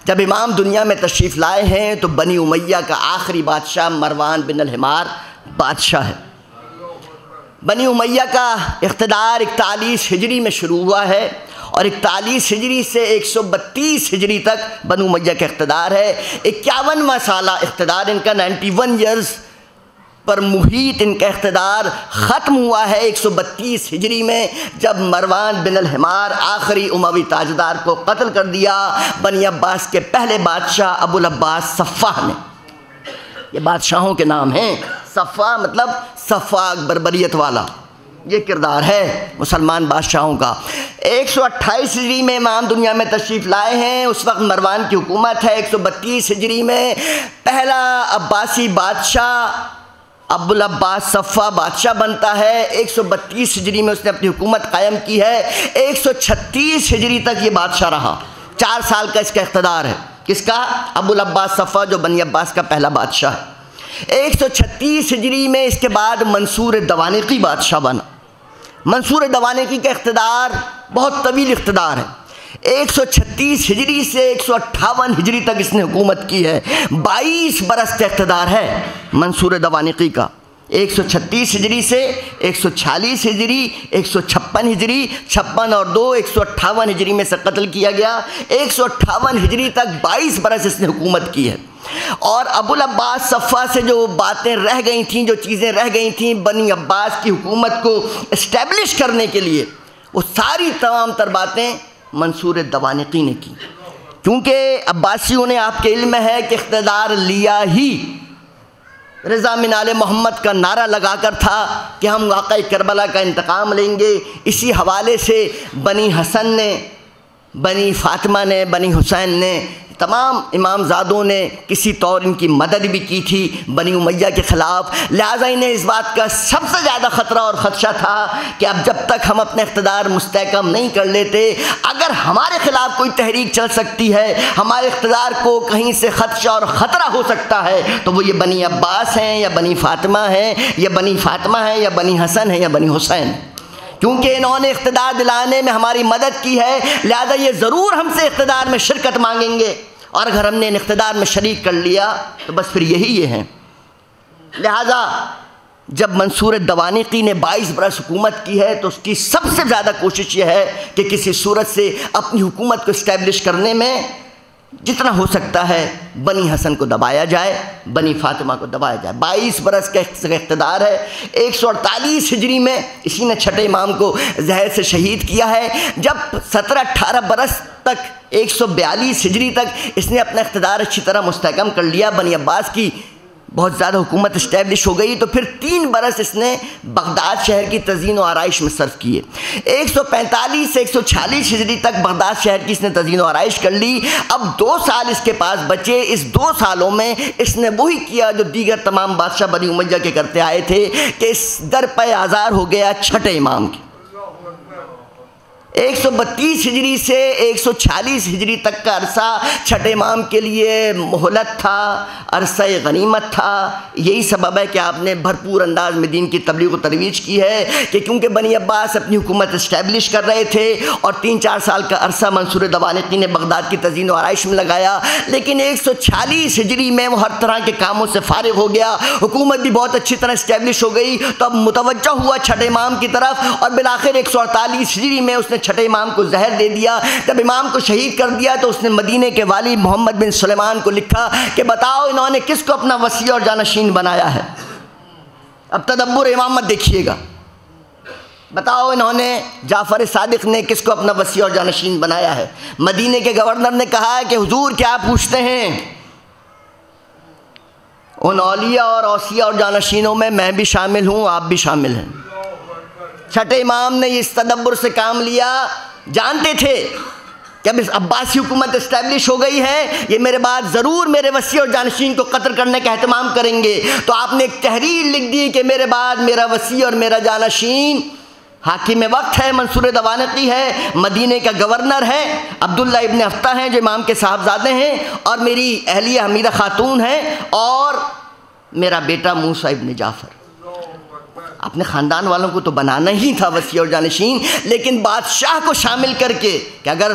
Speaker 1: جب امام دنیا میں تشریف لائے ہیں تو بنی امیہ کا آخری بادشاہ مروان بن الحمار بادشاہ ہے۔ بنی امیہ کا اقتدار 41 ہجری میں شروع ہوا ہے، اور 41 ہجری سے 132 ہجری تک بنو امیہ کا اقتدار ہے۔ 51واں سالہ اقتدار ان کا، 91 ایئرز پر محیط ان کا اقتدار ختم ہوا ہے 132 ہجری میں، جب مروان بن الحمار آخری اموی تاجدار کو قتل کر دیا بنی عباس کے پہلے بادشاہ ابو العباس صفاح نے۔ یہ بادشاہوں کے نام ہیں، صفاح مطلب صفاق بربریت والا، یہ کردار ہے مسلمان بادشاہوں کا۔ 128 ہجری میں امام دنیا میں تشریف لائے ہیں، اس وقت مروان کی حکومت ہے۔ 132 ہجری میں پہلا عباسی بادشاہ ابو العباس صفا بادشاہ بنتا ہے۔ 132 ہجری میں اس نے اپنی حکومت قائم کی ہے۔ 136 ہجری تک یہ بادشاہ رہا، 4 سال کا اس کا اقتدار ہے۔ کس کا؟ ابو العباس صفا، جو بنی عباس کا پہلا بادشاہ ہے۔ 136 ہجری میں اس کے بعد منصور دوانقی بادشاہ بنا۔ منصور دوانقی کا اقتدار بہت طویل اقتدار ہے، 136 ہجری سے 158 ہجری تک اس نے حکومت کی ہے، 22 برس کا اقتدار ہے منصور دوانقی کا۔ 136 ہجری سے 146 ہجری، 156 ہجری، 56 اور 2 158 ہجری میں سے قتل کیا گیا۔ 158 ہجری تک 22 برس اس نے حکومت کی ہے۔ اور ابو العباس صفا سے جو باتیں رہ گئی تھیں، جو چیزیں رہ گئی تھیں بنی عباس کی حکومت کو اسٹیبلش کرنے کے لیے، وہ ساری تمام تر باتیں منصور دوانقی نے کی، کیونکہ عباسیوں نے، آپ کے علم میں ہے کہ اقتدار لیا ہی رضا من آل محمد کا نعرہ لگا کر تھا کہ ہم واقعہ کربلا کا انتقام لیں گے۔ اسی حوالے سے بنی حسن نے، بنی فاطمہ نے، بنی حسین نے، تمام امام زادوں نے کسی طور ان کی مدد بھی کی تھی بنی امیہ کے خلاف۔ لہٰذا انہیں اس بات کا سب سے زیادہ خطرہ اور خدشہ تھا کہ اب جب تک ہم اپنے اقتدار مستحکم نہیں کر لیتے، اگر ہمارے خلاف کوئی تحریک چل سکتی ہے، ہمارے اقتدار کو کہیں سے خدشہ اور خطرہ ہو سکتا ہے، تو وہ یہ بنی عباس ہیں یا بنی فاطمہ ہیں، یا بنی فاطمہ ہیں یا بنی حسن ہیں یا بنی حسین، کیونکہ انہوں نے اقتدار دلانے میں ہماری مدد کی ہے، لہذا یہ ضرور ہم سے اقتدار میں شرکت مانگیں گے، اور اگر ہم نے ان اقتدار میں شریک کر لیا تو بس پھر یہی یہ ہیں۔ لہذا جب منصور دوانقی نے 22 برس حکومت کی ہے تو اس کی سب سے زیادہ کوشش یہ ہے کہ کسی صورت سے اپنی حکومت کو اسٹیبلش کرنے میں جتنا ہو سکتا ہے بنی حسن کو دبایا جائے، بنی فاطمہ کو دبایا جائے۔ 22 برس کا اقتدار ہے۔ 148 ہجری میں اسی نے چھٹے امام کو زہر سے شہید کیا ہے۔ جب 17-18 برس تک 142 ہجری تک اس نے اپنا اقتدار اچھی طرح مستحکم کر لیا، بنی عباس کی بہت زیادہ حکومت اسٹیبلش ہو گئی، تو پھر 3 برس اس نے بغداد شہر کی تزئین و آرائش میں صرف کیے۔ 145 سے 146 ہجری تک بغداد شہر کی اس نے تزئین و آرائش کر لی۔ اب 2 سال اس کے پاس بچے، اس 2 سالوں میں اس نے وہی کیا جو دیگر تمام بادشاہ بنی امیہ کے کرتے آئے تھے، کہ اس در پہ آزار ہو گیا چھٹے امام کی۔ 132 ہجری سے 146 ہجری تک کا عرصہ چھٹے امام کے لیے مہلت تھا، عرصہ غنیمت تھا۔ یہی سبب ہے کہ آپ نے بھرپور انداز میں دین کی تبلیغ و ترویج کی ہے، کہ کیونکہ بنی عباس اپنی حکومت اسٹیبلش کر رہے تھے اور 3-4 سال کا عرصہ منصور دوانقی نے بغداد کی تزئین و آرائش میں لگایا، لیکن 146 ہجری میں وہ ہر طرح کے کاموں سے فارغ ہو گیا، حکومت بھی بہت اچھی طرح اسٹیبلش ہو گئی، تو اب متوجہ ہوا چھٹے امام کی طرف، اور بالآخر 148 ہجری میں اس نے چھٹے امام کو زہر دے دیا۔ جب امام کو شہید کر دیا تو اس نے مدینے کے والی محمد بن سلیمان کو لکھا کہ بتاؤ انہوں نے کس کو اپنا وصی اور جانشین بنایا ہے۔ اب تدبر امامت دیکھیے گا، بتاؤ انہوں نے، جعفر صادق نے کس کو اپنا وصی اور جانشین بنایا ہے۔ مدینے کے گورنر نے کہا کہ حضور کیا پوچھتے ہیں؟ ان اولیاء اور اوصیاء اور جانشینوں میں بھی شامل ہوں، آپ بھی شامل ہیں۔ چھٹے امام نے اس تدبر سے کام لیا، جانتے تھے کہ اب اس عباسی حکومت اسٹیبلش ہو گئی ہے، یہ میرے بعد ضرور میرے وصی اور جانشین کو قتل کرنے کا اہتمام کریں گے، تو آپ نے ایک تحریر لکھ دی کہ میرے بعد میرا وصی اور میرا جانشین حاکم وقت ہے، منصور دوانقی ہے، مدینے کا گورنر ہے، عبداللہ ابن افتح ہیں جو امام کے صاحبزادے ہیں، اور میری اہلیہ حمیدہ خاتون ہے، اور میرا بیٹا موسیٰ ابن جعفر۔ اپنے خاندان والوں کو تو بنانا ہی تھا وصی اور جانشین، لیکن بادشاہ کو شامل کر کے کہ اگر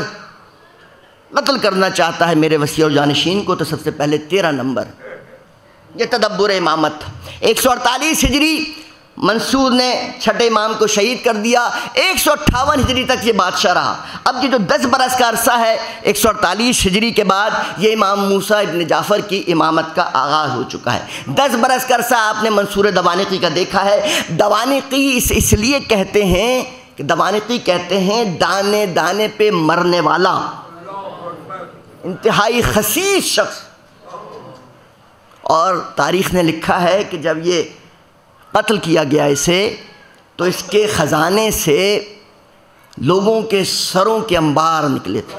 Speaker 1: قتل کرنا چاہتا ہے میرے وصی اور جانشین کو تو سب سے پہلے 13 نمبر۔ یہ تدبر امامت تھا۔ 148 ہجری منصور نے چھٹے امام کو شہید کر دیا، 158 ہجری تک یہ بادشاہ رہا۔ اب یہ جو 10 برس کا عرصہ ہے 148 ہجری کے بعد، یہ امام موسیٰ ابن جعفر کی امامت کا آغاز ہو چکا ہے۔ 10 برس کا عرصہ آپ نے منصور دوانقی کا دیکھا ہے۔ دوانقی اس لیے کہتے ہیں کہ دوانقی کہتے ہیں دانے دانے پہ مرنے والا، انتہائی خسیس شخص۔ اور تاریخ نے لکھا ہے کہ جب یہ قتل کیا گیا اسے، تو اس کے خزانے سے لوگوں کے سروں کے انبار نکلے تھے۔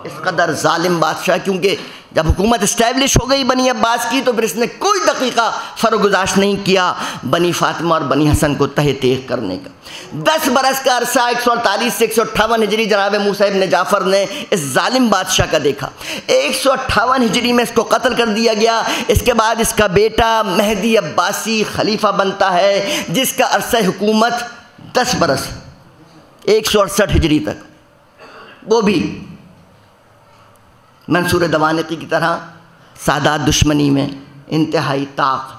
Speaker 1: اس قدر ظالم بادشاہ، کیونکہ جب حکومت اسٹیبلش ہو گئی بنی عباس کی، تو پھر اس نے کوئی دقیقہ فرگزاشت نہیں کیا بنی فاطمہ اور بنی حسن کو تہہ تیغ کرنے کا۔ 10 برس کا عرصہ 148 سے 158 ہجری جناب موسیٰ ابن جعفر نے اس ظالم بادشاہ کا دیکھا۔ 158 ہجری میں اس کو قتل کر دیا گیا۔ اس کے بعد اس کا بیٹا مہدی عباسی خلیفہ بنتا ہے، جس کا عرصہ حکومت 10 برس 168 ہجری تک، وہ بھی منصور دوانقی کی طرح سادات دشمنی میں انتہائی طاق۔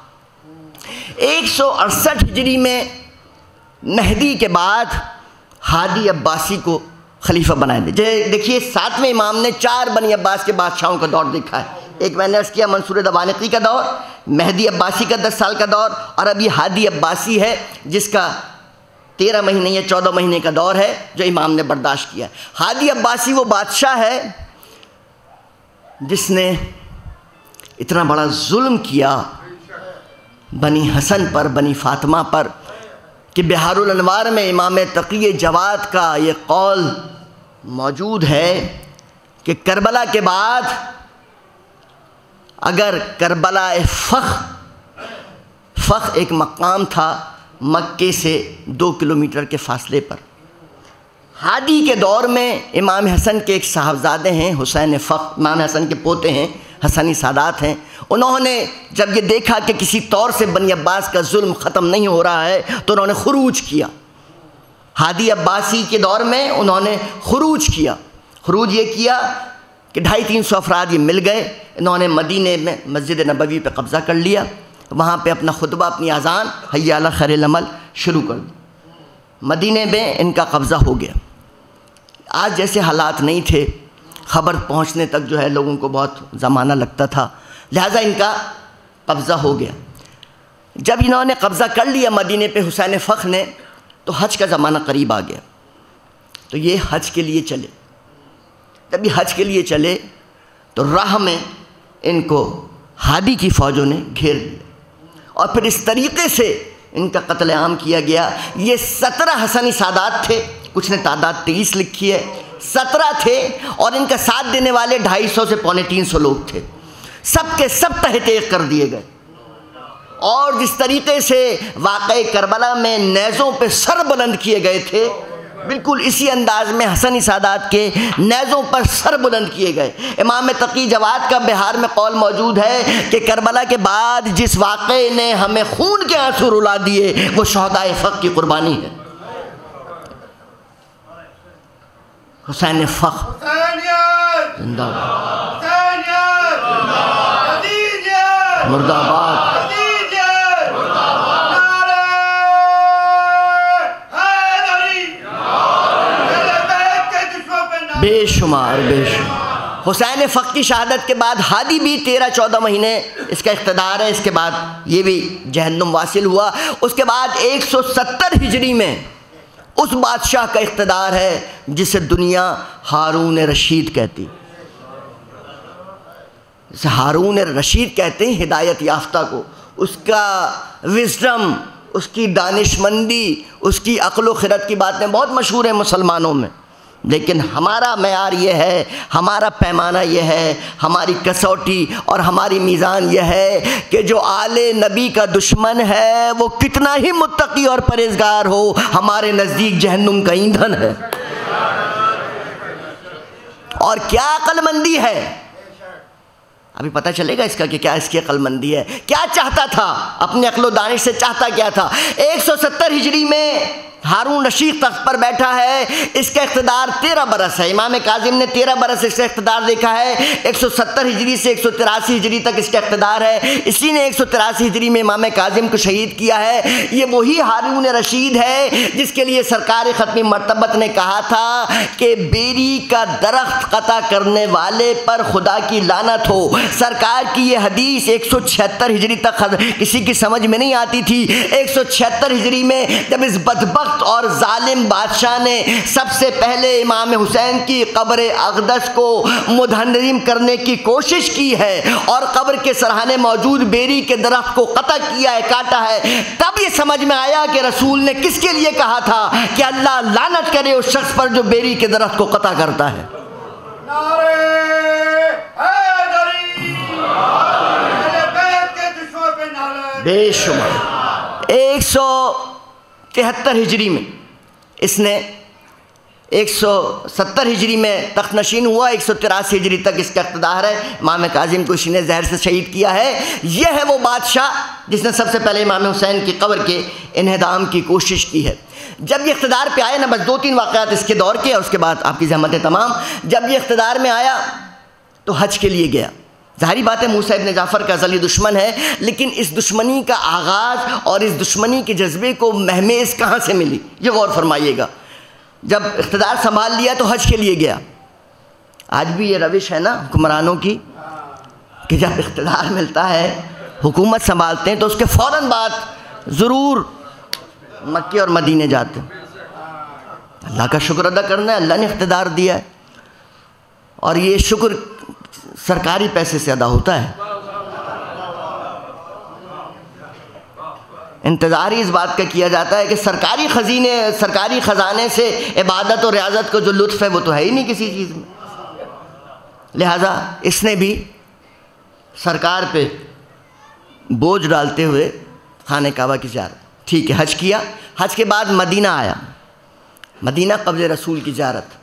Speaker 1: 168 ہجری میں مہدی کے بعد ہادی عباسی کو خلیفہ بنائے دے۔ دیکھیے 7ویں امام نے 4 بنی عباس کے بادشاہوں کا دور دیکھا ہے۔ ایک میں نے عرض کیا منصور دوانقی کا دور، مہدی عباسی کا 10 سال کا دور، اور ابھی ہادی عباسی ہے جس کا 13 مہینے یا 14 مہینے کا دور ہے جو امام نے برداشت کیا۔ ہادی عباسی وہ بادشاہ ہے جس نے اتنا بڑا ظلم کیا بنی حسن پر، بنی فاطمہ پر، کہ بہار الانوار میں امام تقی جواد کا یہ قول موجود ہے کہ کربلا کے بعد اگر کربلا فخ ایک مقام تھا مکے سے 2 کلومیٹر کے فاصلے پر، ہادی کے دور میں امام حسن کے ایک صاحبزادے ہیں حسین فخ، امام حسن کے پوتے ہیں، حسنی سادات ہیں، انہوں نے جب یہ دیکھا کہ کسی طور سے بنی عباس کا ظلم ختم نہیں ہو رہا ہے تو انہوں نے خروج کیا۔ ہادی عباسی کے دور میں انہوں نے خروج کیا۔ خروج یہ کیا کہ 250-300 افراد یہ مل گئے، انہوں نے مدینے میں مسجد نبوی پہ قبضہ کر لیا، وہاں پہ اپنا خطبہ، اپنی اذان حی علی خیر العمل شروع کر دی۔ مدینے میں ان کا قبضہ ہو گیا۔ آج جیسے حالات نہیں تھے، خبر پہنچنے تک جو ہے لوگوں کو بہت زمانہ لگتا تھا، لہٰذا ان کا قبضہ ہو گیا۔ جب انہوں نے قبضہ کر لیا مدینے پہ حسین فخ نے، تو حج کا زمانہ قریب آ گیا، تو یہ حج کے لیے چلے۔ جب یہ حج کے لیے چلے تو راہ میں ان کو ہادی کی فوجوں نے گھیر لیا، اور پھر اس طریقے سے ان کا قتل عام کیا گیا۔ یہ 17 حسنی سادات تھے، کچھ نے تعداد 23 لکھی ہے، 17 تھے، اور ان کا ساتھ دینے والے 250 سے 250 لوگ تھے۔ سب کے سب تہہ تیغ کر دیے گئے۔ اور جس طریقے سے واقعہ کربلا میں نیزوں پہ سر بلند کیے گئے تھے، بالکل اسی انداز میں حسنی سادات کے نیزوں پر سر بلند کیے گئے۔ امام تقی جواد کا بہار میں قول موجود ہے کہ کربلا کے بعد جس واقعے نے ہمیں خون کے آنسو رلا دیے وہ شہدائے فخ کی قربانی ہے۔ حسین فخ زندہ باد، مردہ آباد۔ بے شمار حسین فخ کی شہادت کے بعد ہادی بھی 13-14 مہینے اس کا اقتدار ہے، اس کے بعد یہ بھی جہنم واصل ہوا۔ اس کے بعد 170 ہجری میں اس بادشاہ کا اقتدار ہے جسے دنیا ہارون رشید کہتی۔ ہارون رشید کہتے ہیں ہدایت یافتہ کو، اس کا وزڈم، اس کی دانشمندی، اس کی عقل و خرد کی باتیں بہت مشہور ہیں مسلمانوں میں، لیکن ہمارا معیار یہ ہے، ہمارا پیمانہ یہ ہے، ہماری کسوٹی اور ہماری میزان یہ ہے کہ جو آل نبی کا دشمن ہے وہ کتنا ہی متقی اور پرہیزگار ہو، ہمارے نزدیک جہنم کا ایندھن ہے۔ اور کیا عقل مندی ہے، ابھی پتہ چلے گا اس کا کہ کیا اس کی عقل مندی ہے۔ کیا چاہتا تھا، اپنے عقل و دانش سے چاہتا کیا تھا؟ 170 ہجری میں ہارون رشید تخت پر بیٹھا ہے، اس کا اقتدار 13 برس ہے، امام کاظم نے 13 برس اس کا اقتدار دیکھا ہے، 170 ہجری سے 183 ہجری تک اس کا اقتدار ہے، اسی نے 183 ہجری میں امام کاظم کو شہید کیا ہے۔ یہ وہی ہارون رشید ہے جس کے لیے سرکار ختمی مرتبت نے کہا تھا کہ بیری کا درخت قطع کرنے والے پر خدا کی لعنت ہو۔ سرکار کی یہ حدیث 176 ہجری تک کسی کی سمجھ میں نہیں آتی تھی۔ 176 ہجری میں جب اس بدبخت اور ظالم بادشاہ نے سب سے پہلے امام حسین کی قبر اقدس کو مدھنم کرنے کی کوشش کی ہے اور قبر کے سرحانے موجود بیری کے درخت کو قطع کیا ہے، کاٹا ہے، تب یہ سمجھ میں آیا کہ رسول نے کس کے لیے کہا تھا کہ اللہ لعنت کرے اس شخص پر جو بیری کے درخت کو قطع کرتا ہے۔ بے شمار 173 ہجری میں اس نے 170 ہجری میں تخت نشین ہوا، 183 ہجری تک اس کا اقتدار ہے۔ امام کاظم کو اسی نے زہر سے شہید کیا ہے۔ یہ ہے وہ بادشاہ جس نے سب سے پہلے امام حسین کی قبر کے انہدام کی کوشش کی ہے۔ جب یہ اقتدار پہ آیا نا، بس 2-3 واقعات اس کے دور کے اور اس کے بعد آپ کی زحمتیں تمام۔ جب یہ اقتدار میں آیا تو حج کے لیے گیا۔ ظاہری بات ہے موسیٰ ابن جعفر کا ازلی دشمن ہے، لیکن اس دشمنی کا آغاز اور اس دشمنی کے جذبے کو مہمیز کہاں سے ملی، یہ غور فرمائیے گا۔ جب اقتدار سنبھال لیا تو حج کے لیے گیا۔ آج بھی یہ روش ہے نا حکمرانوں کی کہ جب اقتدار ملتا ہے، حکومت سنبھالتے ہیں تو اس کے فوراً بعد ضرور مکے اور مدینے جاتے ہیں۔ اللہ کا شکر ادا کرنا ہے، اللہ نے اقتدار دیا ہے، اور یہ شکر سرکاری پیسے سے ادا ہوتا ہے۔ انتظار ہی اس بات کا کیا جاتا ہے کہ سرکاری خزانے سے عبادت اور ریاضت کو جو لطف ہے وہ تو ہے ہی نہیں کسی چیز میں۔ لہٰذا اس نے بھی سرکار پہ بوجھ ڈالتے ہوئے خانہ کعبہ کی زیارت، ٹھیک ہے، حج کیا۔ حج کے بعد مدینہ آیا، مدینہ قبر رسول کی زیارت،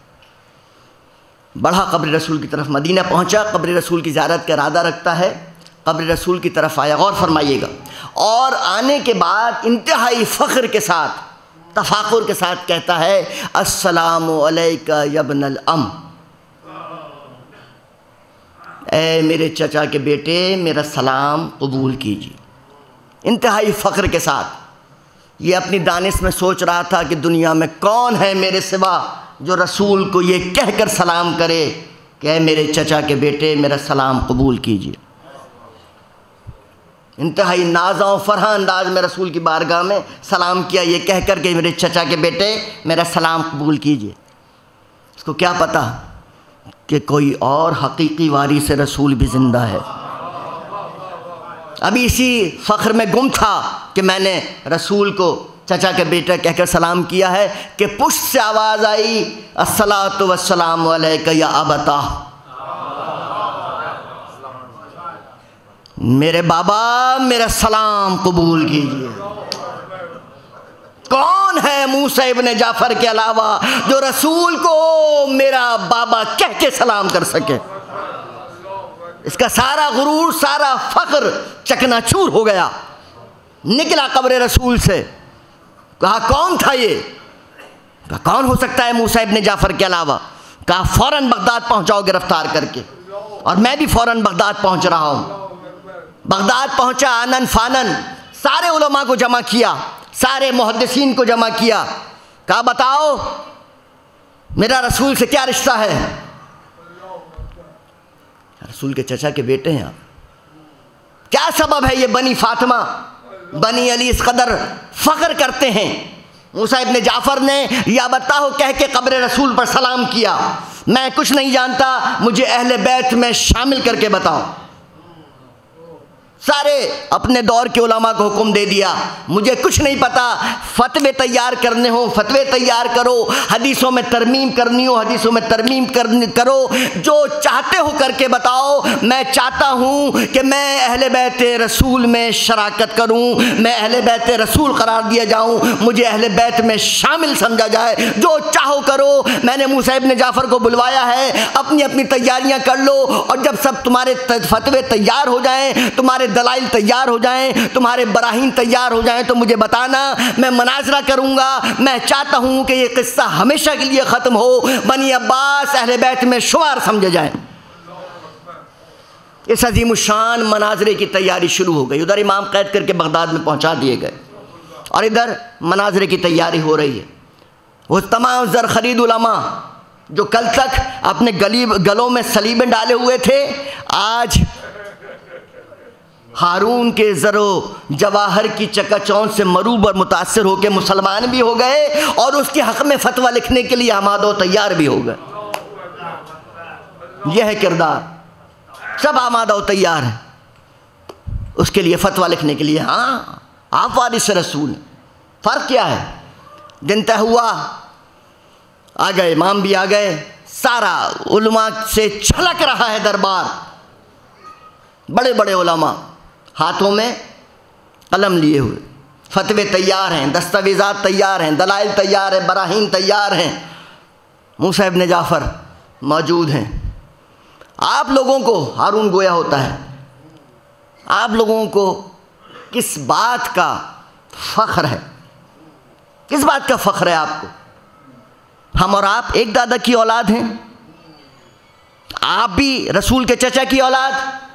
Speaker 1: بڑھا قبر رسول کی طرف، مدینہ پہنچا، قبر رسول کی زیارت کا ارادہ رکھتا ہے، قبر رسول کی طرف آیا۔ غور فرمائیے گا، اور آنے کے بعد انتہائی فخر کے ساتھ، تفاخر کے ساتھ کہتا ہے السلام علیکہ یا ابن الام، اے میرے چچا کے بیٹے میرا سلام قبول کیجیے۔ انتہائی فخر کے ساتھ یہ اپنی دانش میں سوچ رہا تھا کہ دنیا میں کون ہے میرے سوا جو رسول کو یہ کہہ کر سلام کرے کہ اے میرے چچا کے بیٹے میرا سلام قبول کیجیے۔ انتہائی نازاں و فرحاں انداز میں رسول کی بارگاہ میں سلام کیا، یہ کہہ کر کہ میرے چچا کے بیٹے میرا سلام قبول کیجیے۔ اس کو کیا پتا کہ کوئی اور حقیقی وارث رسول بھی زندہ ہے۔ ابھی اسی فخر میں گم تھا کہ میں نے رسول کو چچا کے بیٹا کہہ کر سلام کیا ہے کہ پشت سے آواز آئی الصلاۃ والسلام علیک یا ابتا، میرے بابا میرا سلام قبول کیجیے۔ کون ہے موسیٰ ابن جعفر کے علاوہ جو رسول کو میرا بابا کہہ کے سلام کر سکے؟ اس کا سارا غرور، سارا فخر چکنا چور ہو گیا، نکلا قبر رسول سے۔ کہا کون تھا یہ؟ کہا کون ہو سکتا ہے موسیٰ ابن جعفر کے علاوہ؟ کہا فوراً بغداد پہنچاؤ گرفتار کر کے، اور میں بھی فوراً بغداد پہنچ رہا ہوں۔ بغداد پہنچا، آنن فانن سارے علماء کو جمع کیا، سارے محدثین کو جمع کیا، کہا بتاؤ میرا رسول سے کیا رشتہ ہے؟ رسول کے چچا کے بیٹے ہیں آپ، کیا سبب ہے یہ بنی فاطمہ بنی علی اس قدر فخر کرتے ہیں؟ موسیٰ ابن جعفر نے یا بتاؤ کہہ کے قبر رسول پر سلام کیا، میں کچھ نہیں جانتا، مجھے اہل بیت میں شامل کر کے بتاؤ۔ سارے اپنے دور کے علماء کو حکم دے دیا، مجھے کچھ نہیں پتا، فتوے تیار کرنے ہوں فتوے تیار کرو، حدیثوں میں ترمیم کرنی ہو حدیثوں میں ترمیم کرو، جو چاہتے ہو کر کے بتاؤ۔ میں چاہتا ہوں کہ میں اہل بیت رسول میں شراکت کروں، میں اہل بیت رسول قرار دیا جاؤں، مجھے اہل بیت میں شامل سمجھا جائے، جو چاہو کرو۔ میں نے موسیٰ ابن جعفر کو بلوایا ہے، اپنی اپنی تیاریاں کر لو، اور جب سب تمہارے فتوے تیار ہو جائیں، تمہارے دلائل تیار ہو جائیں، تمہارے براہین تیار ہو جائیں، تو مجھے بتانا، میں مناظرہ کروں گا۔ میں چاہتا ہوں کہ یہ قصہ ہمیشہ کے لیے ختم ہو، بنی عباس اہل بیت میں شمار سمجھے جائیں۔ اس عظیم الشان مناظرے کی تیاری شروع ہو گئی۔ ادھر امام قید کر کے بغداد میں پہنچا دیے گئے، اور ادھر مناظرے کی تیاری ہو رہی ہے۔ وہ تمام زرخرید علماء جو کل تک اپنے گلوں میں صلیبیں ڈالے ہوئے تھے، آج ہارون کے زر و جواہر کی چکا چوند سے مروب اور متاثر ہو کے مسلمان بھی ہو گئے، اور اس کے حق میں فتویٰ لکھنے کے لیے آمادہ و تیار بھی ہو گئے۔ یہ ہے کردار، سب آمادہ و تیار ہیں اس کے لیے، فتویٰ لکھنے کے لیے۔ ہاں آپ وارث رسول، فرق کیا ہے؟ دن طے ہوا، آ گئے امام بھی آ گئے، سارا علماء سے چھلک رہا ہے دربار، بڑے بڑے علماء ہاتھوں میں قلم لیے ہوئے، فتوے تیار ہیں، دستاویزات تیار ہیں، دلائل تیار ہیں، براہین تیار ہیں۔ موسیٰ ابن جعفر موجود ہیں۔ آپ لوگوں کو، ہارون گویا ہوتا ہے، آپ لوگوں کو کس بات کا فخر ہے؟ کس بات کا فخر ہے آپ کو؟ ہم اور آپ ایک دادا کی اولاد ہیں، آپ بھی رسول کے چچا کی اولاد،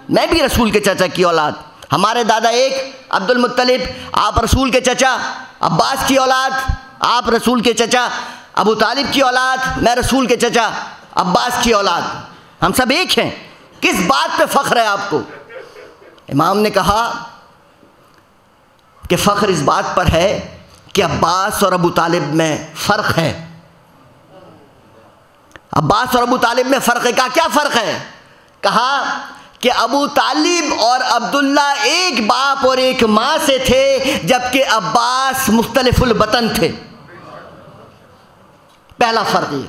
Speaker 1: میں بھی رسول کے چچا کی اولاد۔ ہمارے دادا ایک عبد المطلب، آپ رسول کے چچا عباس کی اولاد، آپ رسول کے چچا ابو طالب کی اولاد، میں رسول کے چچا عباس کی اولاد، ہم سب ایک ہیں۔ کس بات پہ فخر ہے آپ کو؟ امام نے کہا کہ فخر اس بات پر ہے کہ عباس اور ابو طالب میں فرق ہے۔ عباس اور ابو طالب میں فرق ہے۔ کہا کیا فرق ہے؟ کہا کہ ابو طالب اور عبداللہ ایک باپ اور ایک ماں سے تھے، جبکہ عباس مختلف الوطن تھے۔ پہلا فرق یہ،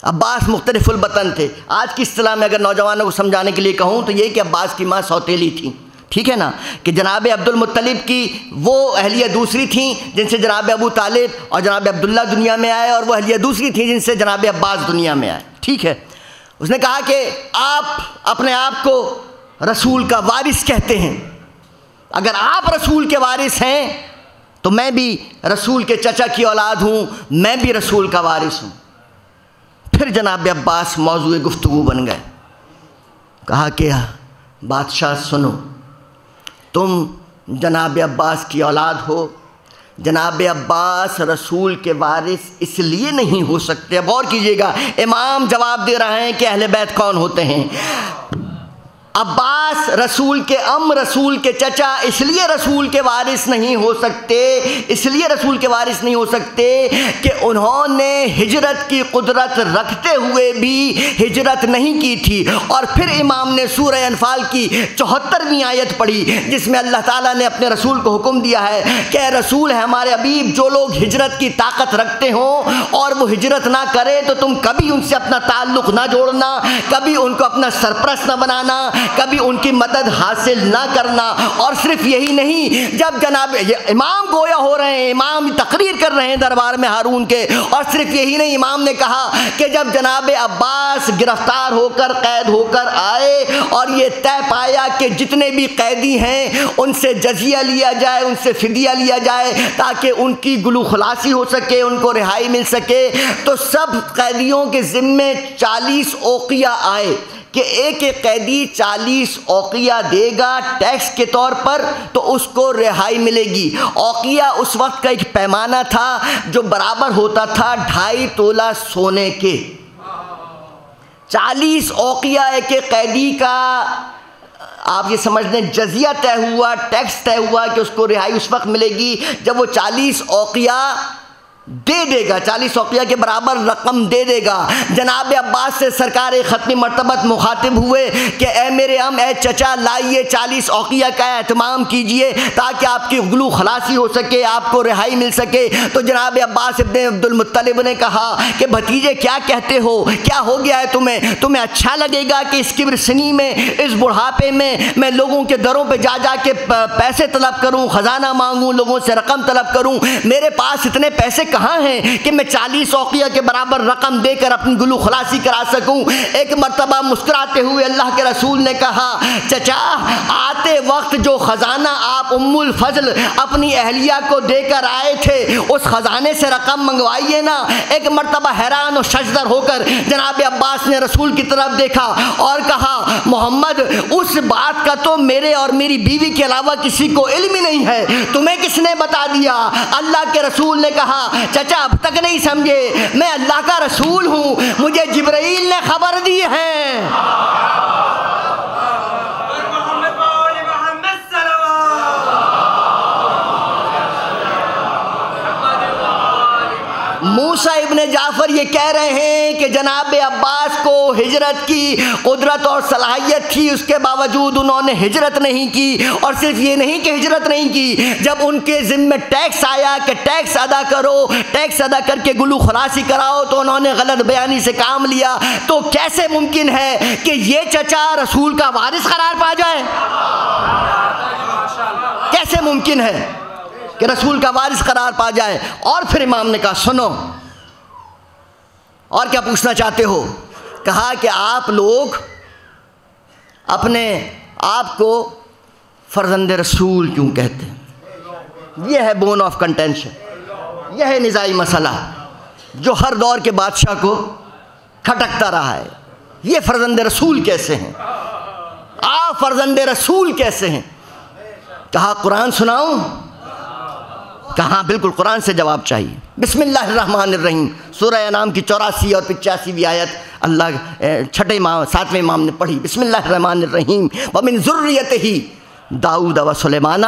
Speaker 1: عباس مختلف الوطن تھے۔ آج کی اصطلاح میں اگر نوجوانوں کو سمجھانے کے لیے کہوں تو یہ کہ عباس کی ماں سوتیلی تھی، ٹھیک ہے نا، کہ جناب عبد المطلب کی وہ اہلیہ دوسری تھیں جن سے جناب ابو طالب اور جناب عبداللہ دنیا میں آئے، اور وہ اہلیہ دوسری تھیں جن سے جناب عباس دنیا میں آئے، ٹھیک ہے۔ اس نے کہا کہ آپ اپنے آپ کو رسول کا وارث کہتے ہیں، اگر آپ رسول کے وارث ہیں تو میں بھی رسول کے چچا کی اولاد ہوں، میں بھی رسول کا وارث ہوں۔ پھر جناب عباس موضوع گفتگو بن گئے۔ کہا کہ بادشاہ سنو، تم جناب عباس کی اولاد ہو، جناب عباس رسول کے وارث اس لیے نہیں ہو سکتے۔ اب غور کیجئے گا، امام جواب دے رہے ہیں کہ اہل بیت کون ہوتے ہیں۔ عباس رسول کے رسول کے چچا اس لیے رسول کے وارث نہیں ہو سکتے، اس لیے رسول کے وارث نہیں ہو سکتے کہ انہوں نے ہجرت کی قدرت رکھتے ہوئے بھی ہجرت نہیں کی تھی۔ اور پھر امام نے سورہ انفال کی 74ویں آیت پڑھی، جس میں اللہ تعالیٰ نے اپنے رسول کو حکم دیا ہے کہ اے رسول ہے ہمارے حبیب، جو لوگ ہجرت کی طاقت رکھتے ہوں اور وہ ہجرت نہ کرے تو تم کبھی ان سے اپنا تعلق نہ جوڑنا، کبھی ان کو اپنا سرپرست نہ بنانا، کبھی ان کی مدد حاصل نہ کرنا۔ اور صرف یہی نہیں، جب جناب امام گویا ہو رہے ہیں، امام تقریر کر رہے ہیں دربار میں ہارون کے، اور صرف یہی نہیں، امام نے کہا کہ جب جناب عباس گرفتار ہو کر قید ہو کر آئے اور یہ طے پایا کہ جتنے بھی قیدی ہیں ان سے جزیہ لیا جائے، ان سے فدیہ لیا جائے تاکہ ان کی گلو خلاصی ہو سکے، ان کو رہائی مل سکے، تو سب قیدیوں کے ذمے 40 اوقیہ آئے کہ ایک ایک قیدی 40 اوقیہ دے گا ٹیکس کے طور پر تو اس کو رہائی ملے گی۔ اوقیہ اس وقت کا ایک پیمانہ تھا جو برابر ہوتا تھا 2.5 تولہ سونے کے۔ 40 اوقیہ ایک ایک قیدی کا، آپ یہ سمجھ لیں جزیہ طے ہوا، ٹیکس طے ہوا کہ اس کو رہائی اس وقت ملے گی جب وہ 40 اوقیہ دے دے گا، 40 اوقیہ کے برابر رقم دے دے گا۔ جناب عباس سے سرکار ختمی مرتبت مخاطب ہوئے کہ اے میرے اے چچا لائیے 40 اوقیہ کا اہتمام کیجئے تاکہ آپ کی غلو خلاصی ہو سکے، آپ کو رہائی مل سکے۔ تو جناب عباس ابن عبد المطلب نے کہا کہ بھتیجے کیا کہتے ہو، کیا ہو گیا ہے تمہیں اچھا لگے گا کہ اس کبر سنی میں، اس بڑھاپے میں لوگوں کے دروں پہ جا جا کے پیسے طلب کروں، خزانہ مانگوں، لوگوں سے رقم طلب کروں؟ میرے پاس اتنے پیسے کہاں ہیں کہ میں 40 اوقیہ کے برابر رقم دے کر اپنی گلو خلاصی کرا سکوں؟ ایک مرتبہ مسکراتے ہوئے اللہ کے رسول نے کہا چچا آتے وقت جو خزانہ آپ ام الفضل اپنی اہلیہ کو دے کر آئے تھے اس خزانے سے رقم منگوائیے نا۔ ایک مرتبہ حیران و ششدر ہو کر جناب عباس نے رسول کی طرف دیکھا اور کہا محمد اس بات کا تو میرے اور میری بیوی کے علاوہ کسی کو علم ہی نہیں ہے، تمہیں کس نے بتا دیا؟ اللہ کے رسول نے کہا چچا اب تک نہیں سمجھے، میں اللہ کا رسول ہوں، مجھے جبرائیل نے خبر دی ہے۔ موسیٰ ابن جعفر یہ کہہ رہے ہیں کہ جناب عباس کو ہجرت کی قدرت اور صلاحیت تھی، اس کے باوجود انہوں نے ہجرت نہیں کی۔ اور صرف یہ نہیں کہ ہجرت نہیں کی، جب ان کے ذمہ ٹیکس آیا کہ ٹیکس ادا کرو، ٹیکس ادا کر کے گلو خلاصی کراؤ، تو انہوں نے غلط بیانی سے کام لیا۔ تو کیسے ممکن ہے کہ یہ چچا رسول کا وارث قرار پا جائے؟ کیسے ممکن ہے کہ رسول کا وارث قرار پا جائے؟ اور پھر امام نے کہا سنو، اور کیا پوچھنا چاہتے ہو؟ کہا کہ آپ لوگ اپنے آپ کو فرزند رسول کیوں کہتے ہیں؟ یہ ہے بون آف کنٹینشن، یہ ہے نزاعی مسئلہ جو ہر دور کے بادشاہ کو کھٹکتا رہا ہے۔ یہ فرزند رسول کیسے ہیں؟ آپ فرزند رسول کیسے ہیں؟ کہا قرآن سناؤں؟ کہاں بالکل قرآن سے جواب چاہیے۔ بسم اللہ الرحمن الرحیم، سورہ انعام کی 84 اور 85ویں آیت اللہ 7ویں امام نے پڑھی۔ بسم اللہ الرحمن الرحیم، وَمِن ذُرِّيَّتِهِ داؤد وسلیمان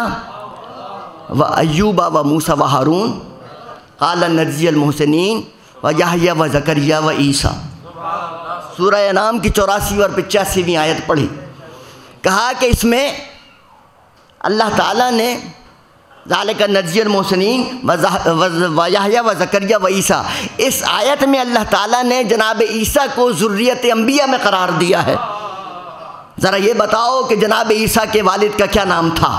Speaker 1: وایوب وموسیٰ وہارون قال نجزی المحسنین ویحییٰ وزکریا وعیسیٰ۔ سورہ انعام کی 84 اور 85ویں آیت پڑھی۔ کہا کہ اس میں اللہ تعالیٰ نے ذالک نجزی المحسنین ویحییٰ وزکریا وعیسیٰ، اس آیت میں اللہ تعالیٰ نے جناب عیسیٰ کو ذریت انبیاء میں قرار دیا ہے۔ ذرا یہ بتاؤ کہ جناب عیسیٰ کے والد کا کیا نام تھا؟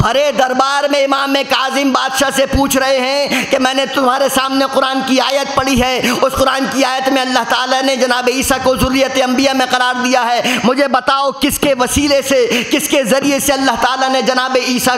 Speaker 1: بھرے دربار میں امام کاظم بادشاہ سے پوچھ رہے ہیں کہ میں نے تمہارے سامنے قرآن کی آیت پڑھی ہے، اس قرآن کی آیت میں اللہ تعالیٰ نے جناب عیسیٰ کو ذریت انبیاء میں قرار دیا ہے، مجھے بتاؤ کس کے وسیلے سے، کس کے ذریعے سے اللہ تعالیٰ نے جناب عیسیٰ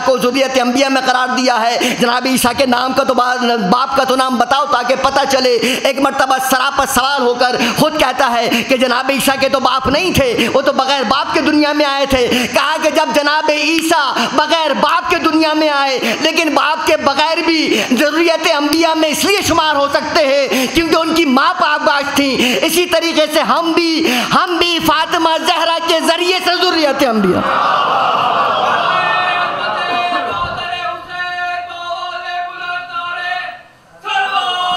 Speaker 1: کو ذریت انبیاء میں قرار دیا ہے؟ جناب عیسیٰ کے نام کا تو باپ کا تو نام بتاؤ تاکہ پتہ چلے۔ ایک مرتبہ سراپا سوال ہو کر خود کہتا ہے کہ جناب عیسیٰ کے تو باپ نہیں تھے، وہ تو بغیر باپ کے دنیا میں آئے تھے۔ کہا کہ جب جناب عیسیٰ بغیر باپ کے دنیا میں آئے لیکن باپ کے بغیر بھی ذریت انبیاء میں اس لیے شمار ہو سکتے ہیں کیونکہ ان کی ماں پاک باش تھیں، اسی طریقے سے ہم بھی فاطمہ زہرا کے ذریعے سے ذریت انبیاء۔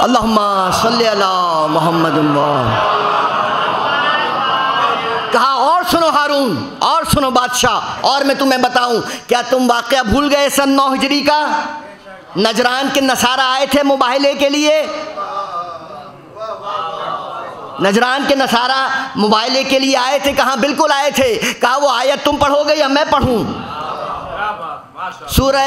Speaker 1: اللہم صلی علی محمد کہا اور سنو ہارون، اور سنو بادشاہ، اور میں تمہیں بتاؤں، کیا تم واقعہ بھول گئے سن 9 ہجری کا؟ نجران کے نصارہ آئے تھے مباہلے کے لیے، نجران کے نصارہ مباہلے کے لیے آئے تھے، کہاں بالکل آئے تھے۔ کہا وہ آیت تم پڑھو گے یا میں پڑھوں؟ سورہ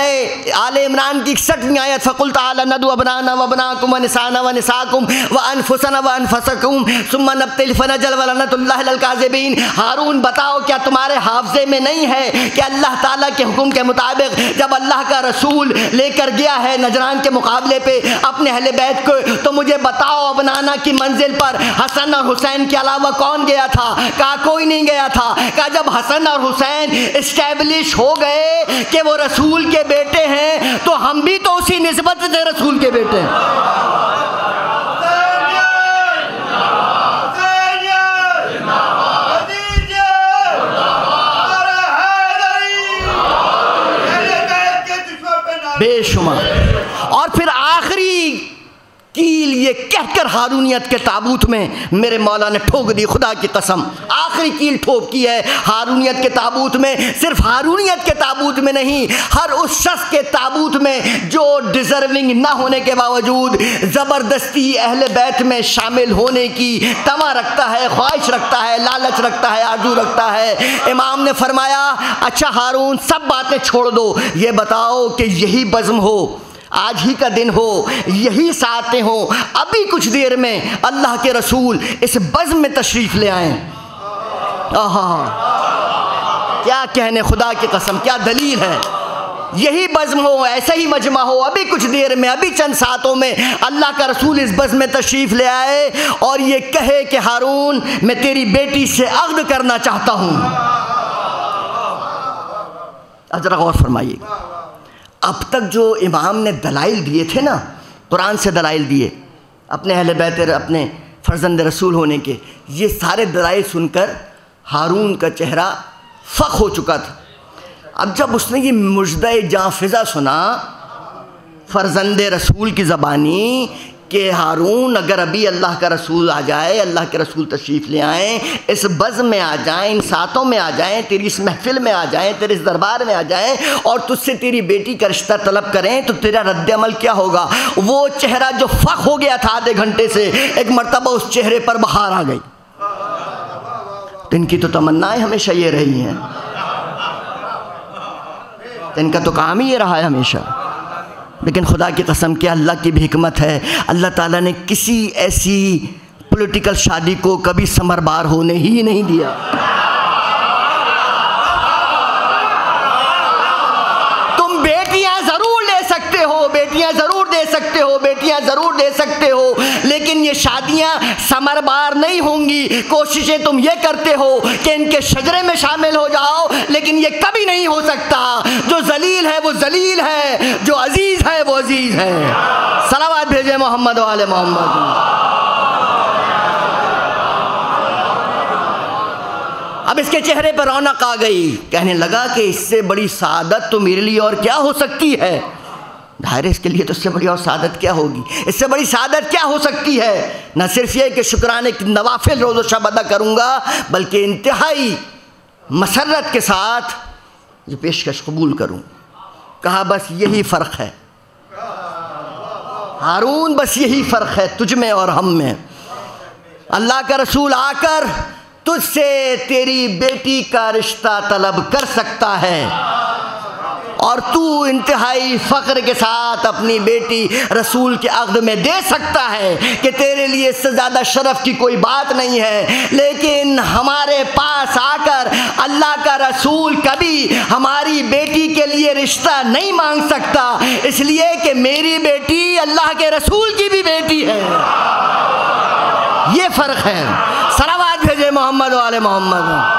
Speaker 1: آل عمران کی 61ویں آیت فَقُلْ تَعَالَوْا نَدْعُوا أَبْنَاءَنَا وَأَبْنَاءَكُمْ وَنِسَاءَنَا وَنِسَاءَكُمْ وَأَنفُسَنَا وَأَنفُسَكُمْ ثُمَّ نَبْتَهِلْ فَنَجْعَلْ وَلَعْنَةُ اللَّهِ عَلَى الْكَاذِبِينَ۔ ہارون بتاؤ کیا تمہارے حافظے میں نہیں ہے کہ اللہ تعالیٰ کے حکم کے مطابق جب اللہ کا رسول لے کر گیا ہے نجران کے مقابلے پہ اپنے اہل بیت کو، تو مجھے بتاؤ ابنانا کی منزل پر حسن اور حسین کے علاوہ کون گیا تھا؟ کہا کوئی نہیں گیا تھا۔ کہا جب حسن اور حسین اسٹیبلش ہو گئے کہ وہ رسول کے بیٹے ہیں تو ہم بھی تو اسی نسبت سے رسول کے بیٹے ہیں۔ بے شمار. اور پھر آخری کیل یہ کہہ کر ہارونیت کے تابوت میں میرے مولا نے ٹھوک دی. خدا کی قسم آخری کیل ٹھوک کی ہے ہارونیت کے تابوت میں. صرف ہارونیت کے تابوت میں نہیں، ہر اس شخص کے تابوت میں جو ڈیزرونگ نہ ہونے کے باوجود زبردستی اہل بیت میں شامل ہونے کی تما رکھتا ہے، خواہش رکھتا ہے، لالچ رکھتا ہے، آرزو رکھتا ہے. امام نے فرمایا اچھا ہارون سب باتیں چھوڑ دو، یہ بتاؤ کہ یہی بزم ہو، آج ہی کا دن ہو، یہی ساعتیں ہوں، ابھی کچھ دیر میں اللہ کے رسول اس بزم میں تشریف لے آئیں. کیا کہنے، خدا کی قسم کیا دلیل ہے. یہی بزم ہو، ایسا ہی مجمع ہو، ابھی کچھ دیر میں، ابھی چند ساعتوں میں اللہ کا رسول اس بزم میں تشریف لے آئے اور یہ کہے کہ ہارون میں تیری بیٹی سے عقد کرنا چاہتا ہوں. اب ذرا غور فرمائیے، اب تک جو امام نے دلائل دیے تھے نا، قرآن سے دلائل دیے اپنے اہل بیت، اپنے فرزند رسول ہونے کے، یہ سارے دلائل سن کر ہارون کا چہرہ فخ ہو چکا تھا. اب جب اس نے یہ مژدہ جاں فضا سنا فرزند رسول کی زبانی کہ ہارون اگر ابھی اللہ کا رسول آ جائے، اللہ کے رسول تشریف لے آئیں، اس بزم میں آ جائیں، ان ساتوں میں آ جائیں، تیری اس محفل میں آ جائیں، تیرے اس دربار میں آ جائیں اور تجھ سے تیری بیٹی کا رشتہ طلب کریں تو تیرا رد عمل کیا ہوگا؟ وہ چہرہ جو فخ ہو گیا تھا آدھے گھنٹے سے، ایک مرتبہ اس چہرے پر بہار آ گئی. تو ان کی تو تمنائیں ہمیشہ یہ رہی ہیں، ان کا تو کام ہی یہ رہا ہے ہمیشہ. لیکن خدا کی قسم کیا اللہ کی بھی حکمت ہے، اللہ تعالیٰ نے کسی ایسی پولیٹیکل شادی کو کبھی ثمر بار ہونے ہی نہیں دیا. تم بیٹیاں ضرور لے سکتے ہو، بیٹیاں ضرور دے سکتے ہو، بیٹیاں ضرور دے سکتے ہو، لیکن یہ شادیاں ثمر بار نہیں ہوں گی. کوششیں تم یہ کرتے ہو کہ ان کے شجرے میں شامل ہو جاؤ، لیکن یہ کبھی نہیں ہو سکتا. جو ذلیل ہے وہ ذلیل ہے، جو عزیز ہے وہ عزیز ہے. صلوات بھیجے محمد و آل محمد. اب اس کے چہرے پر رونق آ گئی، کہنے لگا کہ اس سے بڑی سعادت تو میرے لیے اور کیا ہو سکتی ہے. ظاہر ہے اس کے لیے تو اس سے بڑی اور سعادت کیا ہوگی، اس سے بڑی سعادت کیا ہو سکتی ہے. نہ صرف یہ کہ شکرانے کی نوافل روز و شب ادا کروں گا، بلکہ انتہائی مسرت کے ساتھ یہ پیشکش قبول کروں. کہا بس یہی فرق ہے ہارون، بس یہی فرق ہے تجھ میں اور ہم میں. اللہ کا رسول آ کر تجھ سے تیری بیٹی کا رشتہ طلب کر سکتا ہے اور تو انتہائی فخر کے ساتھ اپنی بیٹی رسول کے عقد میں دے سکتا ہے کہ تیرے لیے اس سے زیادہ شرف کی کوئی بات نہیں ہے. لیکن ہمارے پاس آ کر اللہ کا رسول کبھی ہماری بیٹی کے لیے رشتہ نہیں مانگ سکتا، اس لیے کہ میری بیٹی اللہ کے رسول کی بھی بیٹی ہے. یہ فرق ہے. صلوات بھیجے محمد و آل محمد.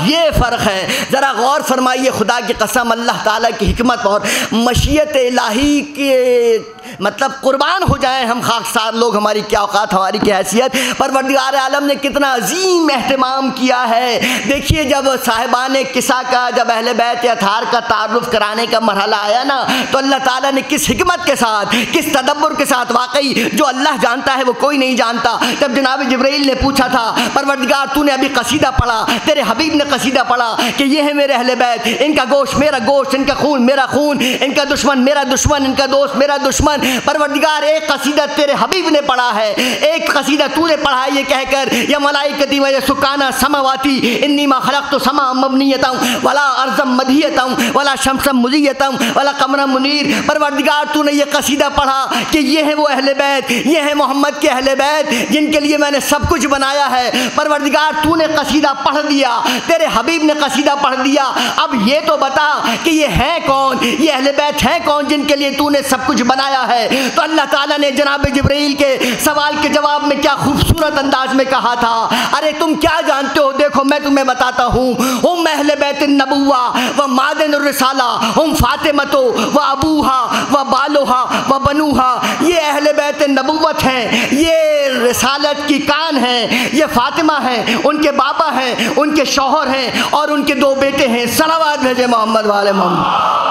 Speaker 1: یہ فرق ہے. ذرا غور فرمائیے، خدا کی قسم اللہ تعالیٰ کی حکمت اور مشیت الہی کے مطلب قربان ہو جائیں ہم خاکسار لوگ، ہماری کیا اوقات، ہماری کیا حیثیت. پروردگار عالم نے کتنا عظیم اہتمام کیا ہے. دیکھیے جب صاحبان قصہ کا، جب اہل بیت اطہار کا تعارف کرانے کا مرحلہ آیا نا، تو اللہ تعالیٰ نے کس حکمت کے ساتھ، کس تدبر کے ساتھ، واقعی جو اللہ جانتا ہے وہ کوئی نہیں جانتا. جب جناب جبرائیل نے پوچھا تھا پروردگار تو نے ابھی قصیدہ پڑھا، تیرے حبیب نے قصیدہ پڑھا کہ یہ ہے میرے اہل بیت، ان کا گوشت میرا گوشت، ان کا خون میرا خون، ان کا دشمن میرا دشمن، ان کا دوست میرا دشمن. پروردگار ایک قصیدہ تیرے حبیب نے پڑھا ہے، ایک قصیدہ تو نے پڑھا ہے یہ کہہ کر یا ملائکتی و سکانہ سماواتی انی ما خلقت سما مبنیتا ولا ارضا مدھیتا ولا شمسا مضیتا ولا قمرا منیر. پروردگار تو نے یہ قصیدہ پڑھا کہ یہ ہے وہ اہل بیت، یہ ہے محمد کے اہل بیت جن کے لیے میں نے سب کچھ بنایا ہے. پروردگار تو نے قصیدہ پڑھ دیا، تیرے حبیب نے قصیدہ پڑھ دیا. اب یہ تو بتا کہ یہ ہیں کون، یہ اہل بیت ہیں کون جن کے لیے تو نے سب کچھ بنایا ہے. ہے۔ تو اللہ تعالیٰ نے جناب جبرائیل کے سوال کے جواب میں کیا خوبصورت انداز میں کہا تھا، ارے تم کیا جانتے ہو، دیکھو میں تمہیں بتاتا ہوں، ہم اہل بیت النبوہ و معدن الرسالہ، ہم فاطمہ و ابوہا و بالوہا و بنوہا، یہ اہل بیت نبوت ہیں، یہ رسالت کی کان ہیں، یہ فاطمہ ہیں، ان کے بابا ہیں، ان کے شوہر ہیں اور ان کے 2 بیٹے ہیں۔ صلوات بھیجے محمد والے محمد۔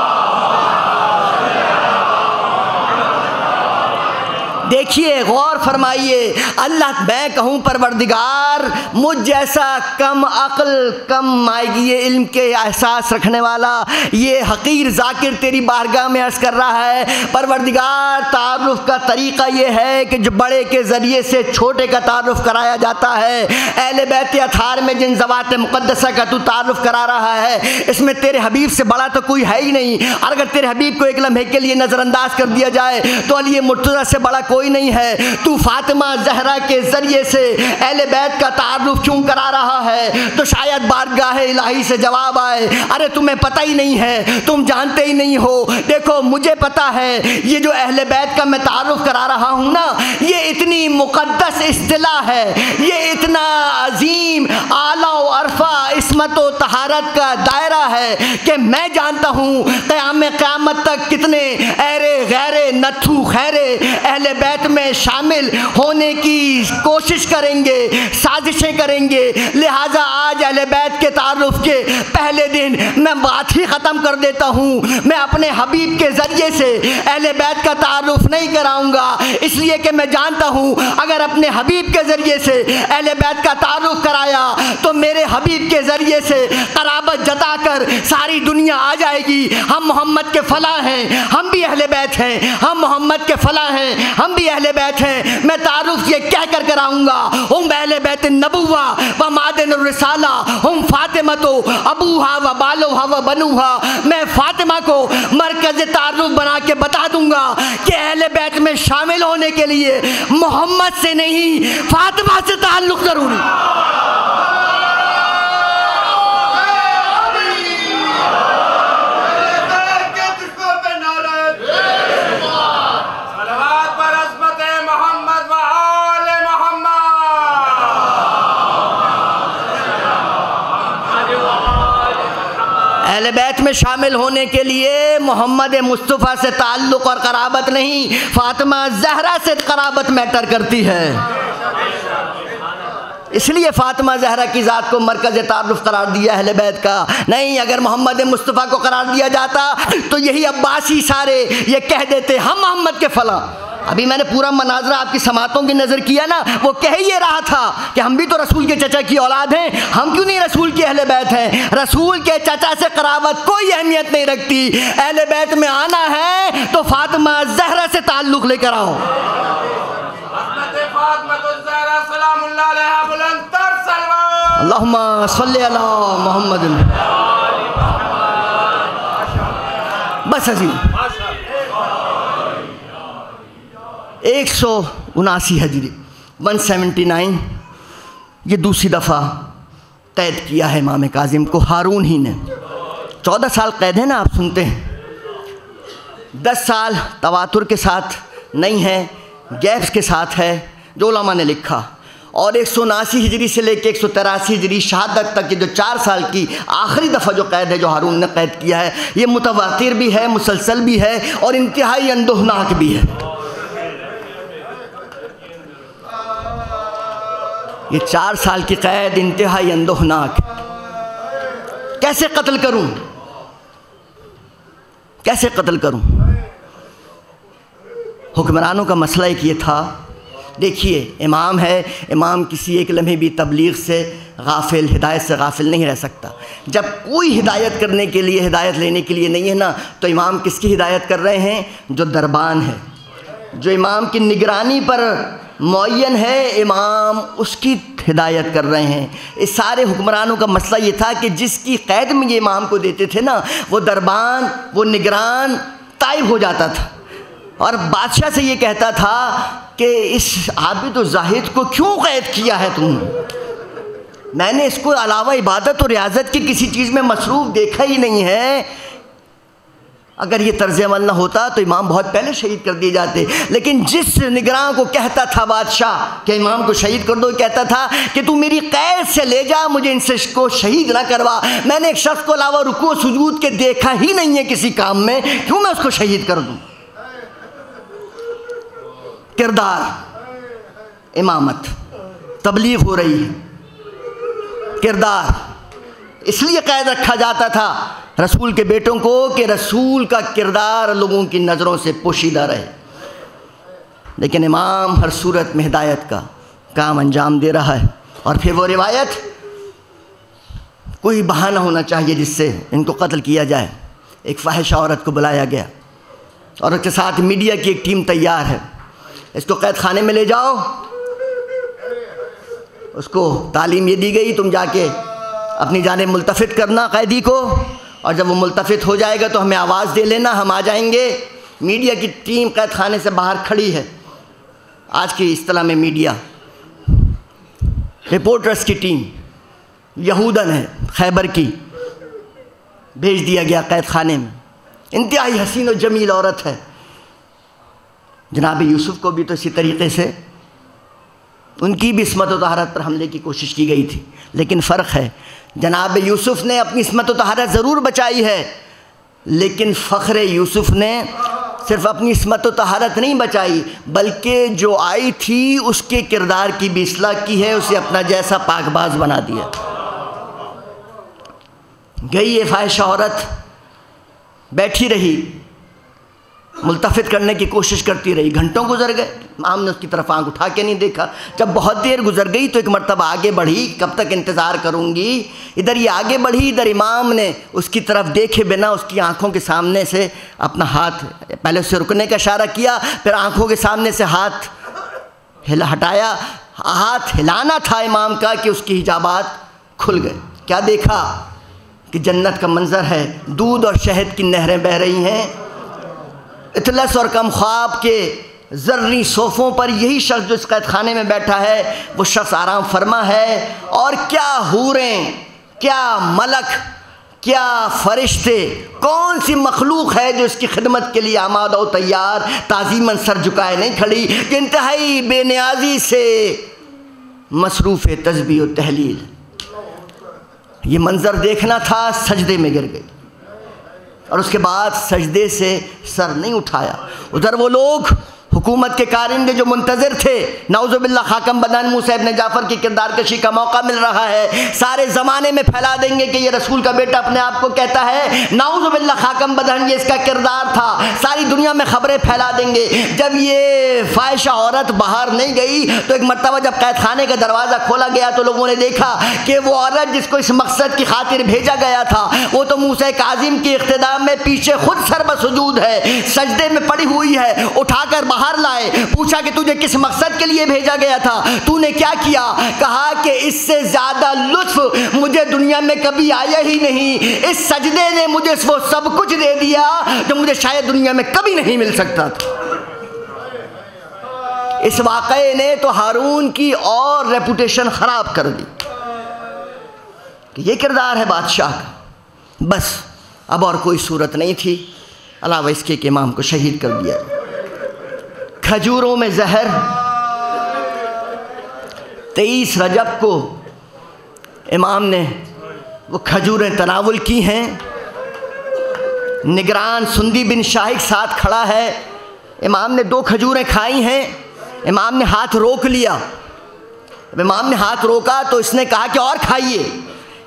Speaker 1: دیکھیے غور فرمائیے، اللہ میں کہوں پروردگار مجھ جیسا کم عقل کم مائگی علم کے احساس رکھنے والا یہ حقیر ذاکر تیری بارگاہ میں عرض کر رہا ہے، پروردگار تعارف کا طریقہ یہ ہے کہ جو بڑے کے ذریعے سے چھوٹے کا تعارف کرایا جاتا ہے۔ اہل بیت اطہار میں جن ذوات مقدسہ کا تو تعارف کرا رہا ہے، اس میں تیرے حبیب سے بڑا تو کوئی ہے ہی نہیں، اور اگر تیرے حبیب کو ایک لمحے کے لیے نظر انداز کر دیا جائے تو علی مرتضیٰ سے بڑا کوئی نہیں ہے۔ تو فاطمہ زہرا کے ذریعے سے اہل بیت کا تعارف کیوں کرا رہا ہے؟ تو شاید بارگاہ الہی سے جواب آئے، ارے تمہیں پتہ ہی نہیں ہے، تم جانتے ہی نہیں ہو۔ دیکھو مجھے پتہ ہے یہ جو اہل بیت کا میں تعارف کرا رہا ہوں نا، یہ اتنی مقدس اصطلاح ہے، یہ اتنا عظیم اعلیٰ و عرفہ عصمت و طہارت کا دائرہ ہے کہ میں جانتا ہوں قیامت تک کتنے ایرے غیرے نتھو خیرے اہل بیت میں شامل ہونے کی کوشش کریں گے، سازشیں کریں گے۔ لہٰذا آج اہل بیت کے تعارف کے پہلے دن میں بات ہی ختم کر دیتا ہوں، میں اپنے حبیب کے ذریعے سے اہل بیت کا تعارف نہیں کراؤں گا، اس لیے کہ میں جانتا ہوں اگر اپنے حبیب کے ذریعے سے اہل بیت کا تعارف کرایا تو میرے حبیب کے ذریعے سے قرابت جتا کر ساری دنیا آ جائے گی، ہم محمد کے فلاں ہیں، ہم بھی اہل بیت ہیں، ہم محمد کے فلاں ہیں، ہم بھی اہل بیت ہیں۔ میں تعارف یہ کہہ کر کراؤں گا، ہم اہل بیت النبوہ و معدن الرسالہ، ہم فاطمہ تو ابوہا و بالوہا و بنوہا، میں فاطمہ کو مرکز تعارف بنا کے بتا دوں گا کہ اہل بیت میں شامل ہونے کے لیے محمد سے نہیں فاطمہ سے تعلق ضروری۔ اہل بیت میں شامل ہونے کے لیے محمد مصطفیٰ سے تعلق اور قرابت نہیں، فاطمہ زہرا سے قرابت میٹر کرتی ہے۔ اس لیے فاطمہ زہرا کی ذات کو مرکز تعارف قرار دیا اہل بیت کا، نہیں اگر محمد مصطفیٰ کو قرار دیا جاتا تو یہی عباسی سارے یہ کہہ دیتے ہم محمد کے فلاں۔ ابھی میں نے پورا مناظرہ آپ کی سماعتوں کی نظر کیا نا، وہ کہہ یہ رہا تھا کہ ہم بھی تو رسول کے چچا کی اولاد ہیں، ہم کیوں نہیں رسول کے اہل بیت ہیں؟ رسول کے چچا سے قرابت کوئی اہمیت نہیں رکھتی، اہل بیت میں آنا ہے تو فاطمہ زہرا سے تعلق لے کر آؤ۔ اللہم صلی علی محمد۔ بس عظیم 179 ہجری 179 یہ دوسری دفعہ قید کیا ہے امام کاظم کو ہارون ہی نے۔ 14 سال قید ہے نا، آپ سنتے ہیں، 10 سال تواتر کے ساتھ نہیں ہے، گیپس کے ساتھ ہے جو علماء نے لکھا، اور 179 ہجری سے لے کے 183 ہجری شہادت تک یہ جو 4 سال کی آخری دفعہ جو قید ہے جو ہارون نے قید کیا ہے، یہ متواتر بھی ہے، مسلسل بھی ہے اور انتہائی اندوہناک بھی ہے۔ یہ 4 سال کی قید انتہائی اندوہناک، کیسے قتل کروں، کیسے قتل کروں؟ حکمرانوں کا مسئلہ ایک یہ تھا، دیکھیے امام ہے، امام کسی ایک لمحے بھی تبلیغ سے غافل، ہدایت سے غافل نہیں رہ سکتا۔ جب کوئی ہدایت کرنے کے لیے، ہدایت لینے کے لیے نہیں ہے نا، تو امام کس کی ہدایت کر رہے ہیں؟ جو دربان ہے، جو امام کی نگرانی پر معین ہے، امام اس کی ہدایت کر رہے ہیں۔ اس سارے حکمرانوں کا مسئلہ یہ تھا کہ جس کی قید میں یہ امام کو دیتے تھے نا، وہ دربان، وہ نگران تائب ہو جاتا تھا اور بادشاہ سے یہ کہتا تھا کہ اس عابد و زاہد کو کیوں قید کیا ہے تم نے؟ میں نے اس کو علاوہ عبادت و ریاضت کی کسی چیز میں مصروف دیکھا ہی نہیں ہے۔ اگر یہ طرز عمل نہ ہوتا تو امام بہت پہلے شہید کر دیے جاتے. لیکن جس نگراں کو کہتا تھا بادشاہ کہ امام کو شہید کر دو، کہتا تھا کہ تو میری قید سے لے جا، مجھے ان سے کو شہید نہ کروا. میں نے ایک شخص کو علاوہ رکوع سجود کے دیکھا ہی نہیں ہے کسی کام میں، کیوں میں اس کو شہید کر دوں. کردار، امامت، تبلیغ ہو رہی ہے، کردار. اس لیے قید رکھا جاتا تھا رسول کے بیٹوں کو کہ رسول کا کردار لوگوں کی نظروں سے پوشیدہ رہے. لیکن امام ہر صورت میں ہدایت کا کام انجام دے رہا ہے. اور پھر وہ روایت، کوئی بہانہ ہونا چاہیے جس سے ان کو قتل کیا جائے. ایک فاحشہ عورت کو بلایا گیا اور اس کے ساتھ میڈیا کی ایک ٹیم تیار ہے. اس کو قید خانے میں لے جاؤ. اس کو تعلیم یہ دی گئی تم جا کے اپنی جانب ملتفت کرنا قیدی کو، اور جب وہ ملتفت ہو جائے گا تو ہمیں آواز دے لینا، ہم آ جائیں گے. میڈیا کی ٹیم قید خانے سے باہر کھڑی ہے. آج کی اصطلاح میں میڈیا، رپورٹرز کی ٹیم یہودن ہے، خیبر کی، بھیج دیا گیا قید خانے میں. انتہائی حسین و جمیل عورت ہے. جناب یوسف کو بھی تو اسی طریقے سے ان کی بھی عصمت و طہارت پر حملے کی کوشش کی گئی تھی. لیکن فرق ہے، جناب یوسف نے اپنی عصمت و طہارت ضرور بچائی ہے، لیکن فخر یوسف نے صرف اپنی عصمت و طہارت نہیں بچائی، بلکہ جو آئی تھی اس کے کردار کی بھی اصلاح کی ہے، اسے اپنا جیسا پاک باز بنا دیا. گئی یہ فاحشہ عورت، بیٹھی رہی، ملتفت کرنے کی کوشش کرتی رہی. گھنٹوں گزر گئے، امام نے اس کی طرف آنکھ اٹھا کے نہیں دیکھا. جب بہت دیر گزر گئی تو ایک مرتبہ آگے بڑھی، کب تک انتظار کروں گی. ادھر یہ آگے بڑھی، ادھر امام نے اس کی طرف دیکھے بنا اس کی آنکھوں کے سامنے سے اپنا ہاتھ، پہلے اسے رکنے کا اشارہ کیا، پھر آنکھوں کے سامنے سے ہاتھ ہٹایا. ہاتھ ہلانا تھا امام کا کہ اس کی حجابات کھل گئے. کیا دیکھا کہ جنت کا منظر ہے، دودھ اور شہد کی نہریں بہہ رہی ہیں. اطلس اور کم خواب کے زرعی صوفوں پر یہی شخص جو اس قید خانے میں بیٹھا ہے وہ شخص آرام فرما ہے. اور کیا حوریں، کیا ملک، کیا فرشتے، کون سی مخلوق ہے جو اس کی خدمت کے لیے آمادہ و تیار، تعظیماً سر جھکائے نہیں کھڑی، کہ انتہائی بے نیازی سے مصروف تسبیح و تحلیل. یہ منظر دیکھنا تھا، سجدے میں گر گئی اور اس کے بعد سجدے سے سر نہیں اٹھایا. ادھر وہ لوگ حکومت کے کارندے جو منتظر تھے، نعوذ باللہ خاکم بدن موسیٰ ابن جعفر کی کردار کشی کا موقع مل رہا ہے، سارے زمانے میں پھیلا دیں گے کہ یہ رسول کا بیٹا اپنے آپ کو کہتا ہے، نعوذ باللہ خاکم بدن یہ اس کا کردار تھا، ساری دنیا میں خبریں پھیلا دیں گے. جب یہ فاحشہ عورت باہر نہیں گئی تو ایک مرتبہ جب قید خانے کا دروازہ کھولا گیا تو لوگوں نے دیکھا کہ وہ عورت جس کو اس مقصد کی خاطر بھیجا گیا تھا وہ تو موسیٰ کاظم کی اقتداء میں پیچھے خود سر بسجود ہے، سجدے میں پڑی ہوئی ہے. اٹھا کر باہر لائے، پوچھا کہ تجھے کس مقصد کے لیے بھیجا گیا تھا، تو نے کیا کیا؟ کہا کہ اس سے زیادہ لطف مجھے دنیا میں کبھی آیا ہی نہیں. اس سجدے نے مجھے وہ سب کچھ دے دیا جو مجھے شاید دنیا میں کبھی نہیں مل سکتا تھا. اس واقعے نے تو ہارون کی اور ریپوٹیشن خراب کر دی کہ یہ کردار ہے بادشاہ کا. بس اب اور کوئی صورت نہیں تھی علاوہ اس کے کہ امام کو شہید کر دیا. کھجوروں میں زہر، 23 رجب کو امام نے وہ کھجوریں تناول کی ہیں. نگران سندی بن شاہق ساتھ کھڑا ہے. امام نے 2 کھجوریں کھائی ہیں. امام نے ہاتھ روک لیا. امام نے ہاتھ روکا تو اس نے کہا کہ اور کھائیے.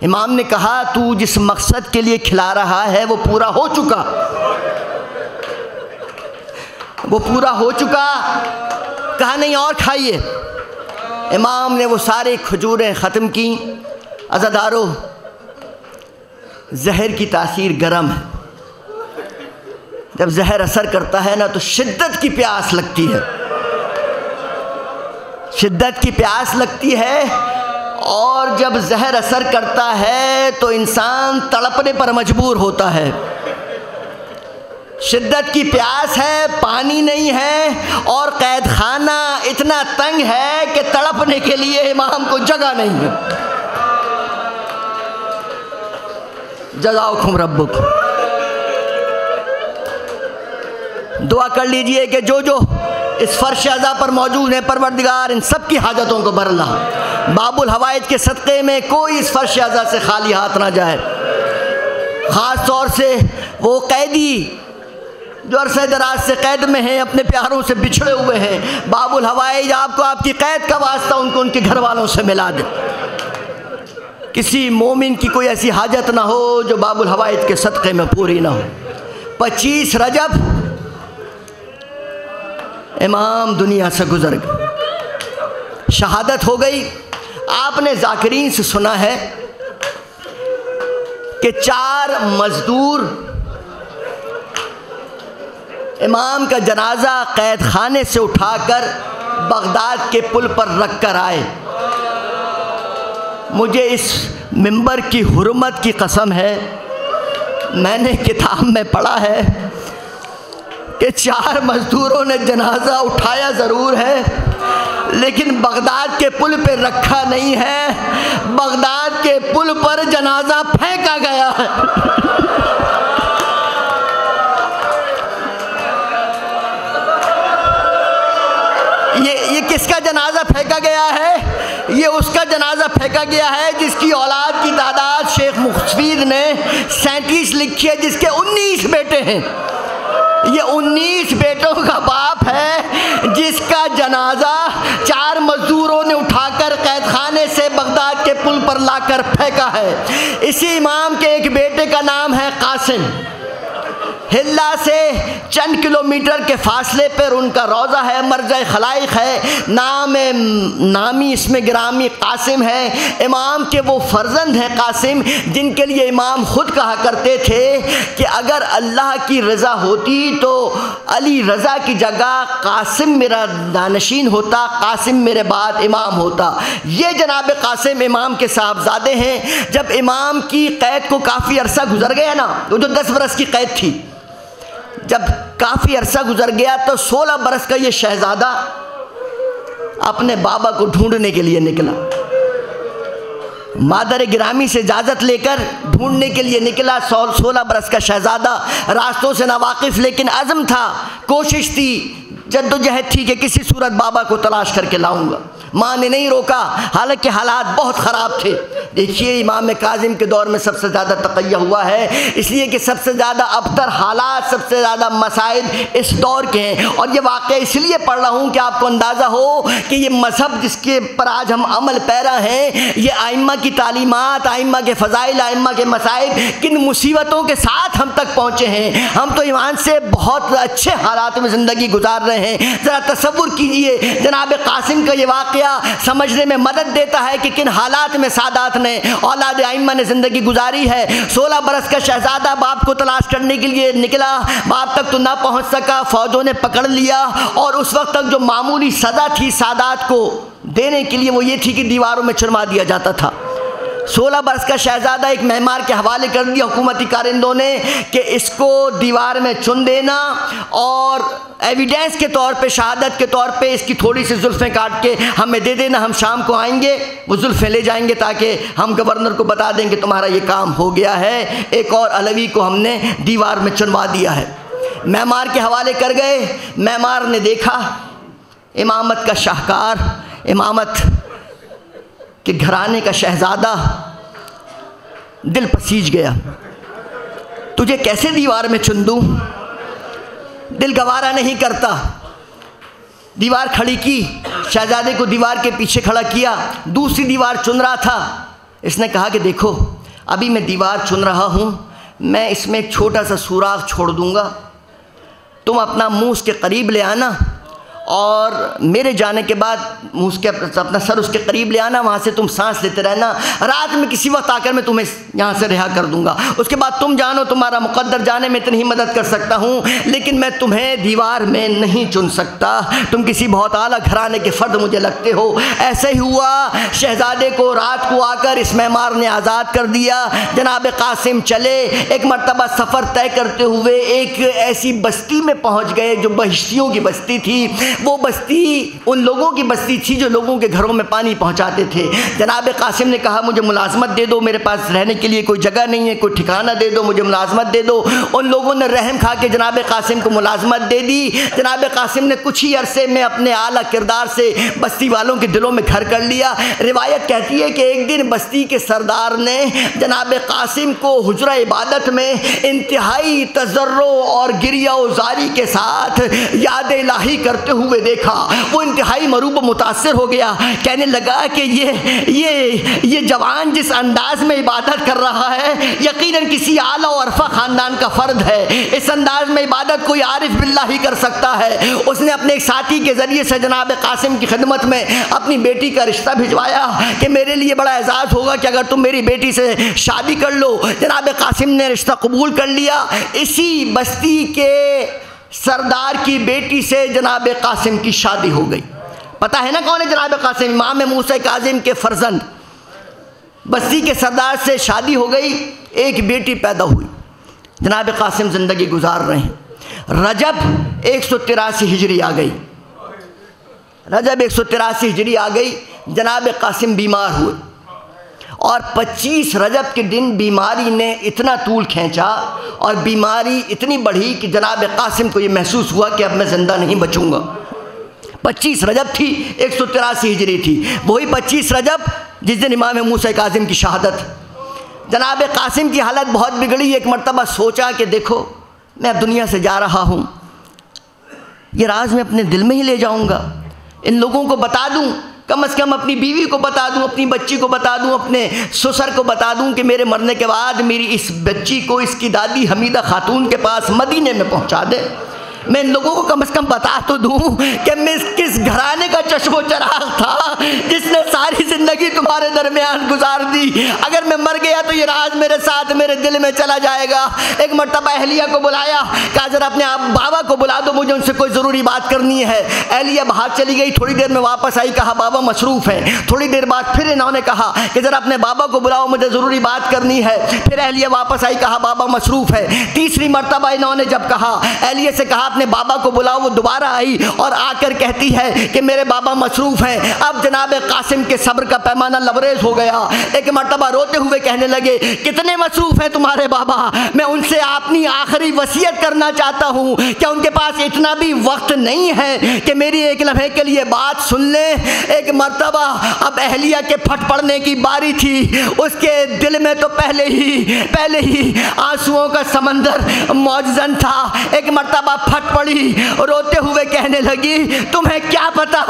Speaker 1: امام نے کہا تو جس مقصد کے لیے کھلا رہا ہے وہ پورا ہو چکا، وہ پورا ہو چکا. کہا نہیں اور کھائیے. امام نے وہ سارے کھجوریں ختم کی. عزادارو، زہر کی تاثیر گرم ہے. جب زہر اثر کرتا ہے نا تو شدت کی پیاس لگتی ہے، شدت کی پیاس لگتی ہے. اور جب زہر اثر کرتا ہے تو انسان تڑپنے پر مجبور ہوتا ہے. شدت کی پیاس ہے، پانی نہیں ہے، اور قید خانہ اتنا تنگ ہے کہ تڑپنے کے لیے امام کو جگہ نہیں ہے. جزاکم ربکم. دعا کر لیجئے کہ جو اس فرش اعضا پر موجود ہیں پروردگار ان سب کی حاجتوں کو بھر اللہ. باب الحوائج کے صدقے میں کوئی اس فرش اعضا سے خالی ہاتھ نہ جائے. خاص طور سے وہ قیدی جو عرصہ دراز سے قید میں ہیں، اپنے پیاروں سے بچھڑے ہوئے ہیں، باب الحوائج آپ کو آپ کی قید کا واسطہ ان کو ان کے گھر والوں سے ملا دے. کسی مومن کی کوئی ایسی حاجت نہ ہو جو باب الحوائج کے صدقے میں پوری نہ ہو. 25 رجب امام دنیا سے گزر گئے، شہادت ہو گئی. آپ نے ذاکرین سے سنا ہے کہ 4 مزدور امام کا جنازہ قید خانے سے اٹھا کر بغداد کے پل پر رکھ کر آئے. مجھے اس منبر کی حرمت کی قسم ہے، میں نے کتاب میں پڑھا ہے کہ 4 مزدوروں نے جنازہ اٹھایا ضرور ہے لیکن بغداد کے پل پہ رکھا نہیں ہے، بغداد کے پل پر جنازہ پھینکا گیا ہے. یہ کس کا جنازہ پھینکا گیا ہے؟ یہ اس کا جنازہ پھینکا گیا ہے جس کی اولاد کی تعداد شیخ مفید نے 37 لکھی ہے، جس کے 19 بیٹے ہیں. یہ 19 بیٹوں کا باپ ہے جس کا جنازہ 4 مزدوروں نے اٹھا کر قید خانے سے بغداد کے پل پر لا کر پھینکا ہے. اسی امام کے ایک بیٹے کا نام ہے قاسم. ہلا سے چند کلومیٹر کے فاصلے پر ان کا روضہ ہے، مرجع خلائق ہے، نامی اسم گرامی قاسم ہے. امام کے وہ فرزند ہیں قاسم جن کے لیے امام خود کہا کرتے تھے کہ اگر اللہ کی رضا ہوتی تو علی رضا کی جگہ قاسم میرا دانشین ہوتا، قاسم میرے بعد امام ہوتا. یہ جناب قاسم امام کے صاحبزادے ہیں. جب امام کی قید کو کافی عرصہ گزر گیا نا، وہ جو 10 برس کی قید تھی، جب کافی عرصہ گزر گیا تو 16 برس کا یہ شہزادہ اپنے بابا کو ڈھونڈنے کے لیے نکلا. مادر گرامی سے اجازت لے کر ڈھونڈنے کے لیے نکلا. 16 برس کا شہزادہ، راستوں سے ناواقف، لیکن عزم تھا، کوشش تھی، جدوجہد تھی کہ کسی صورت بابا کو تلاش کر کے لاؤں گا. ماں نے نہیں روکا، حالانکہ حالات بہت خراب تھے. دیکھیے امام کاظم کے دور میں سب سے زیادہ تقیہ ہوا ہے، اس لیے کہ سب سے زیادہ ابتر حالات، سب سے زیادہ مسائل اس دور کے ہیں. اور یہ واقعہ اس لیے پڑھ رہا ہوں کہ آپ کو اندازہ ہو کہ یہ مذہب جس کے پر آج ہم عمل پیرا ہیں، یہ ائمہ کی تعلیمات، ائمہ کے فضائل، ائمہ کے مصائب کن مصیبتوں کے ساتھ ہم تک پہنچے ہیں. ہم تو ایمان سے بہت اچھے حالات میں زندگی گزار رہے ہیں. ذرا تصور کیجئے، جناب قاسم کا یہ واقعہ سمجھنے میں مدد دیتا ہے کہ کن حالات میں سادات نے، اولاد ائمہ نے زندگی گزاری ہے. 16 برس کا شہزادہ باپ کو تلاش کرنے کے لیے نکلا، باپ تک تو نہ پہنچ سکا، فوجوں نے پکڑ لیا. اور اس وقت تک جو معمولی سزا تھی سادات کو دینے کے لیے وہ یہ تھی کہ دیواروں میں چنوا دیا جاتا تھا. 16 برس کا شہزادہ ایک معمار کے حوالے کر دیا حکومتی کارندوں نے کہ اس کو دیوار میں چن دینا اور ایویڈنس کے طور پہ، شہادت کے طور پہ اس کی تھوڑی سی زلفیں کاٹ کے ہمیں دے دینا، ہم شام کو آئیں گے، وہ زلفیں لے جائیں گے تاکہ ہم گورنر کو بتا دیں کہ تمہارا یہ کام ہو گیا ہے. ایک اور علوی کو ہم نے دیوار میں چنوا دیا ہے. معمار کے حوالے کر گئے. معمار نے دیکھا امامت کا شاہکار، امامت کہ گھرانے کا شہزادہ، دل پسیج گیا. تجھے کیسے دیوار میں چن دوں؟ دل گوارا نہیں کرتا. دیوار کھڑی کی، شہزادے کو دیوار کے پیچھے کھڑا کیا، دوسری دیوار چن رہا تھا. اس نے کہا کہ دیکھو ابھی میں دیوار چن رہا ہوں، میں اس میں ایک چھوٹا سا سوراخ چھوڑ دوں گا، تم اپنا منہ اس کے قریب لے آنا اور میرے جانے کے بعد منہ کے اپنا سر اس کے قریب لے آنا، وہاں سے تم سانس لیتے رہنا. رات میں کسی وقت آ کر میں تمہیں یہاں سے رہا کر دوں گا. اس کے بعد تم جانو، تمہارا مقدر جانے میں اتنی ہی مدد کر سکتا ہوں، لیکن میں تمہیں دیوار میں نہیں چن سکتا. تم کسی بہت اعلیٰ گھرانے کے فرد مجھے لگتے ہو. ایسے ہی ہوا، شہزادے کو رات کو آ کر اس معمار نے آزاد کر دیا. جناب قاسم چلے. ایک مرتبہ سفر طے کرتے ہوئے ایک ایسی بستی میں پہنچ گئے جو بہشتیوں کی بستی تھی. وہ بستی ان لوگوں کی بستی تھی جو لوگوں کے گھروں میں پانی پہنچاتے تھے۔ جناب قاسم نے کہا مجھے ملازمت دے دو، میرے پاس رہنے کے لیے کوئی جگہ نہیں ہے، کوئی ٹھکانہ دے دو، مجھے ملازمت دے دو۔ ان لوگوں نے رحم کھا کے جناب قاسم کو ملازمت دے دی۔ جناب قاسم نے کچھ ہی عرصے میں اپنے اعلیٰ کردار سے بستی والوں کے دلوں میں گھر کر لیا۔ روایت کہتی ہے کہ ایک دن بستی کے سردار نے جناب قاسم کو حجرہ عبادت میں انتہائی تضرع اور گریہ و زاری کے ساتھ یاد الہی کرتے ہوئے دیکھا۔ وہ انتہائی مروب و متاثر ہو گیا، کہنے لگا کہ یہ جوان جس انداز میں عبادت کر رہا ہے یقیناً کسی اعلیٰ و عرفہ خاندان کا فرد ہے۔ اس انداز میں عبادت کوئی عارف باللہ ہی کر سکتا ہے۔ اس نے اپنے ایک ساتھی کے ذریعے سے جناب قاسم کی خدمت میں اپنی بیٹی کا رشتہ بھجوایا کہ میرے لیے بڑا اعزاز ہوگا کہ اگر تم میری بیٹی سے شادی کر لو۔ جناب قاسم نے رشتہ قبول کر لیا۔ اسی بستی کے سردار کی بیٹی سے جناب قاسم کی شادی ہو گئی۔ پتہ ہے نا کون ہے جناب قاسم؟ امام موسیٰ کاظم کے فرزند۔ بستی کے سردار سے شادی ہو گئی، ایک بیٹی پیدا ہوئی۔ جناب قاسم زندگی گزار رہے ہیں۔ رجب 183 ہجری آ گئی، رجب 183 ہجری آ گئی، جناب قاسم بیمار ہوئے، اور 25 رجب کے دن بیماری نے اتنا طول کھینچا اور بیماری اتنی بڑھی کہ جناب قاسم کو یہ محسوس ہوا کہ اب میں زندہ نہیں بچوں گا۔ 25 رجب تھی، 183 ہجری تھی، وہی 25 رجب جس دن امام موسیٰ کاظم کی شہادت۔ جناب قاسم کی حالت بہت بگڑی۔ ایک مرتبہ سوچا کہ دیکھو میں اب دنیا سے جا رہا ہوں، یہ راز میں اپنے دل میں ہی لے جاؤں گا، ان لوگوں کو بتا دوں، کم از کم اپنی بیوی کو بتا دوں، اپنی بچی کو بتا دوں، اپنے سسر کو بتا دوں کہ میرے مرنے کے بعد میری اس بچی کو اس کی دادی حمیدہ خاتون کے پاس مدینے میں پہنچا دے۔ میں ان لوگوں کو کم از کم بتا تو دوں کہ میں کس گھرانے کا چشم و چراغ تھا جس نے ساری زندگی تمہارے درمیان گزار دی۔ اگر میں مر گیا تو یہ راز میرے ساتھ میرے دل میں چلا جائے گا۔ ایک مرتبہ اہلیہ کو بلایا، کہا ذرا اپنے بابا کو بلا دو، مجھے ان سے کوئی ضروری بات کرنی ہے۔ اہلیہ باہر چلی گئی، تھوڑی دیر میں واپس آئی، کہا بابا مصروف ہیں۔ تھوڑی دیر بعد پھر انہوں نے کہا کہ ذرا اپنے بابا کو بلاؤ، مجھے ضروری بات کرنی ہے۔ پھر اہلیہ واپس آئی، کہا بابا مصروف ہے۔ تیسری مرتبہ انہوں نے جب کہا، اہلیہ سے کہا اپنے بابا کو بلاؤ، وہ دوبارہ آئی اور آ کر کہتی ہے کہ میرے بابا مصروف ہیں۔ اب جناب قاسم کے صبر کا پیمانہ لبریز ہو گیا۔ ایک مرتبہ روتے ہوئے کہنے لگے کتنے مصروف ہیں تمہارے بابا، میں ان سے اپنی آخری وصیت کرنا چاہتا ہوں، کیا ان کے پاس اتنا بھی وقت نہیں ہے کہ میری ایک لمحے کے لیے بات سن لیں۔ ایک مرتبہ اب اہلیہ کے پھٹ پڑنے کی باری تھی، اس کے دل میں تو پہلے ہی آنسوؤں کا سمندر موجزن تھا۔ ایک مرتبہ پھٹ پڑی، روتے ہوئے کہنے لگی تمہیں کیا پتا،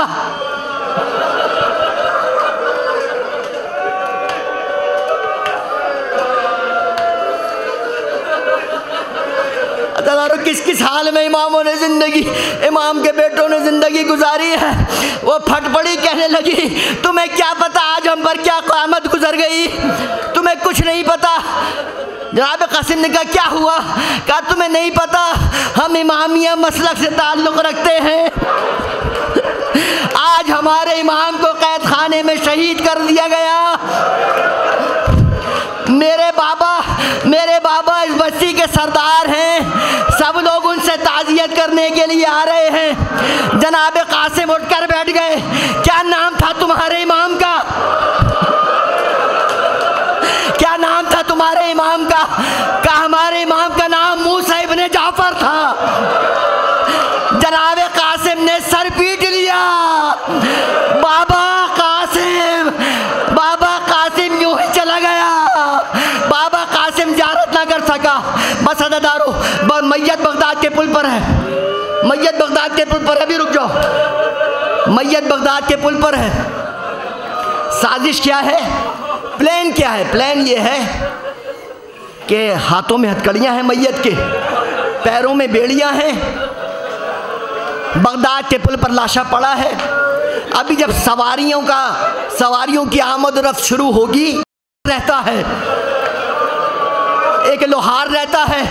Speaker 1: کس حال میں امام کے بیٹوں نے زندگی گزاری ہے۔ وہ پھٹ پڑی، کہنے لگی تمہیں کیا پتا آج ہم پر کیا قیامت گزر گئی، تمہیں کچھ نہیں پتا۔ جناب قاسم نے کہا کیا ہوا؟ کہا تمہیں نہیں پتا، ہم امامیہ مسلک سے تعلق رکھتے ہیں، آج ہمارے امام کو قید خانے میں شہید کر دیا گیا۔ میرے بابا اس بستی کے سردار ہیں، سب لوگ ان سے تعزیت کرنے کے لیے آ رہے ہیں۔ جناب قاسم اٹھ کر بیٹھ گئے۔ کیا نام تھا تمہارے امام کا؟ کیا نام تھا تمہارے امام کا؟ کہا ہمارے امام کا نام موسیٰ ابن جعفر تھا۔ جناب قاسم نے سر پیٹ لیا۔ بابا قاسم یوں ہی چلا گیا، بابا قاسم زیارت نہ کر سکا۔ بس عددارو، میت بغداد کے پل پر ہے، میت بغداد کے پل پر ہے، ابھی رک جاؤ، میت بغداد کے پل پر ہے۔ سازش کیا ہے؟ پلان کیا ہے؟ پلان یہ ہے کہ ہاتھوں میں ہتھکڑیاں ہیں میت کے، پیروں میں بیڑیاں ہیں، بغداد کے پل پر لاشا پڑا ہے۔ ابھی جب سواریوں کی آمد و رفت شروع ہوگی، رہتا ہے ایک لوہار رہتا ہے،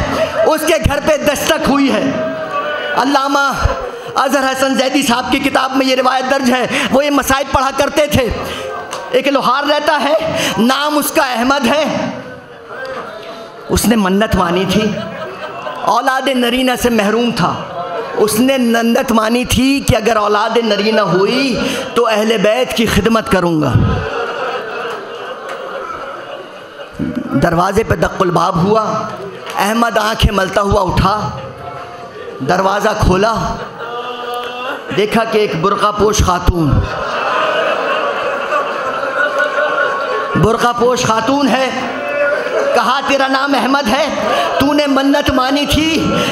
Speaker 1: اس کے گھر پہ دستک ہوئی ہے۔ علامہ اظہر حسن زیدی صاحب کی کتاب میں یہ روایت درج ہے، وہ یہ مسائل پڑھا کرتے تھے۔ ایک لوہار رہتا ہے، نام اس کا احمد ہے، اس نے منت مانی تھی، اولاد نرینہ سے محروم تھا، اس نے نندت مانی تھی کہ اگر اولاد نرینہ ہوئی تو اہل بیت کی خدمت کروں گا۔ دروازے پہ دق الباب ہوا، احمد آنکھیں ملتا ہوا اٹھا، دروازہ کھولا، دیکھا کہ ایک برقع پوش خاتون ہے۔ کہا تیرا نام احمد ہے، تو نے منت مانی تھی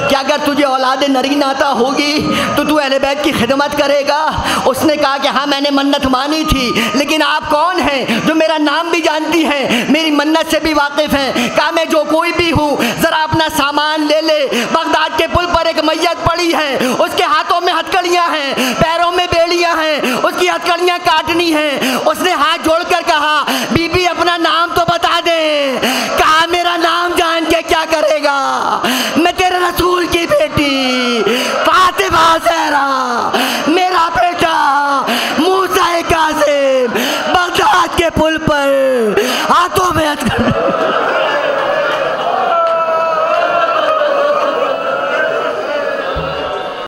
Speaker 1: کہ اگر تجھے اولاد نرینہ عطا ہوگی تو تو اہل بیت کی خدمت کرے گا۔ اس نے کہا کہ ہاں میں نے منت مانی تھی، لیکن آپ کون ہیں جو میرا نام بھی جانتی ہیں، میری منت سے بھی واقف ہیں؟ کہا میں جو کوئی بھی ہوں، ذرا اپنا سامان لے لے۔ بغداد کے پل پر ایک میت پڑی ہے، اس کے ہاتھوں میں ہتھکڑیاں ہیں، پیروں میں بیڑیاں ہیں، اس کی ہتھکڑیاں کاٹنی ہیں۔ اس نے ہاتھ جوڑ کر کہا بی بی اپنا نام تو بتا دے۔ کہا میرا نام جان کے کیا کرے گا، میں تیرے رسول کی بیٹی فاطمہ زہرا، میرا بیٹا موسیٰ کاظم بغداد کے پل پر ہاتھوں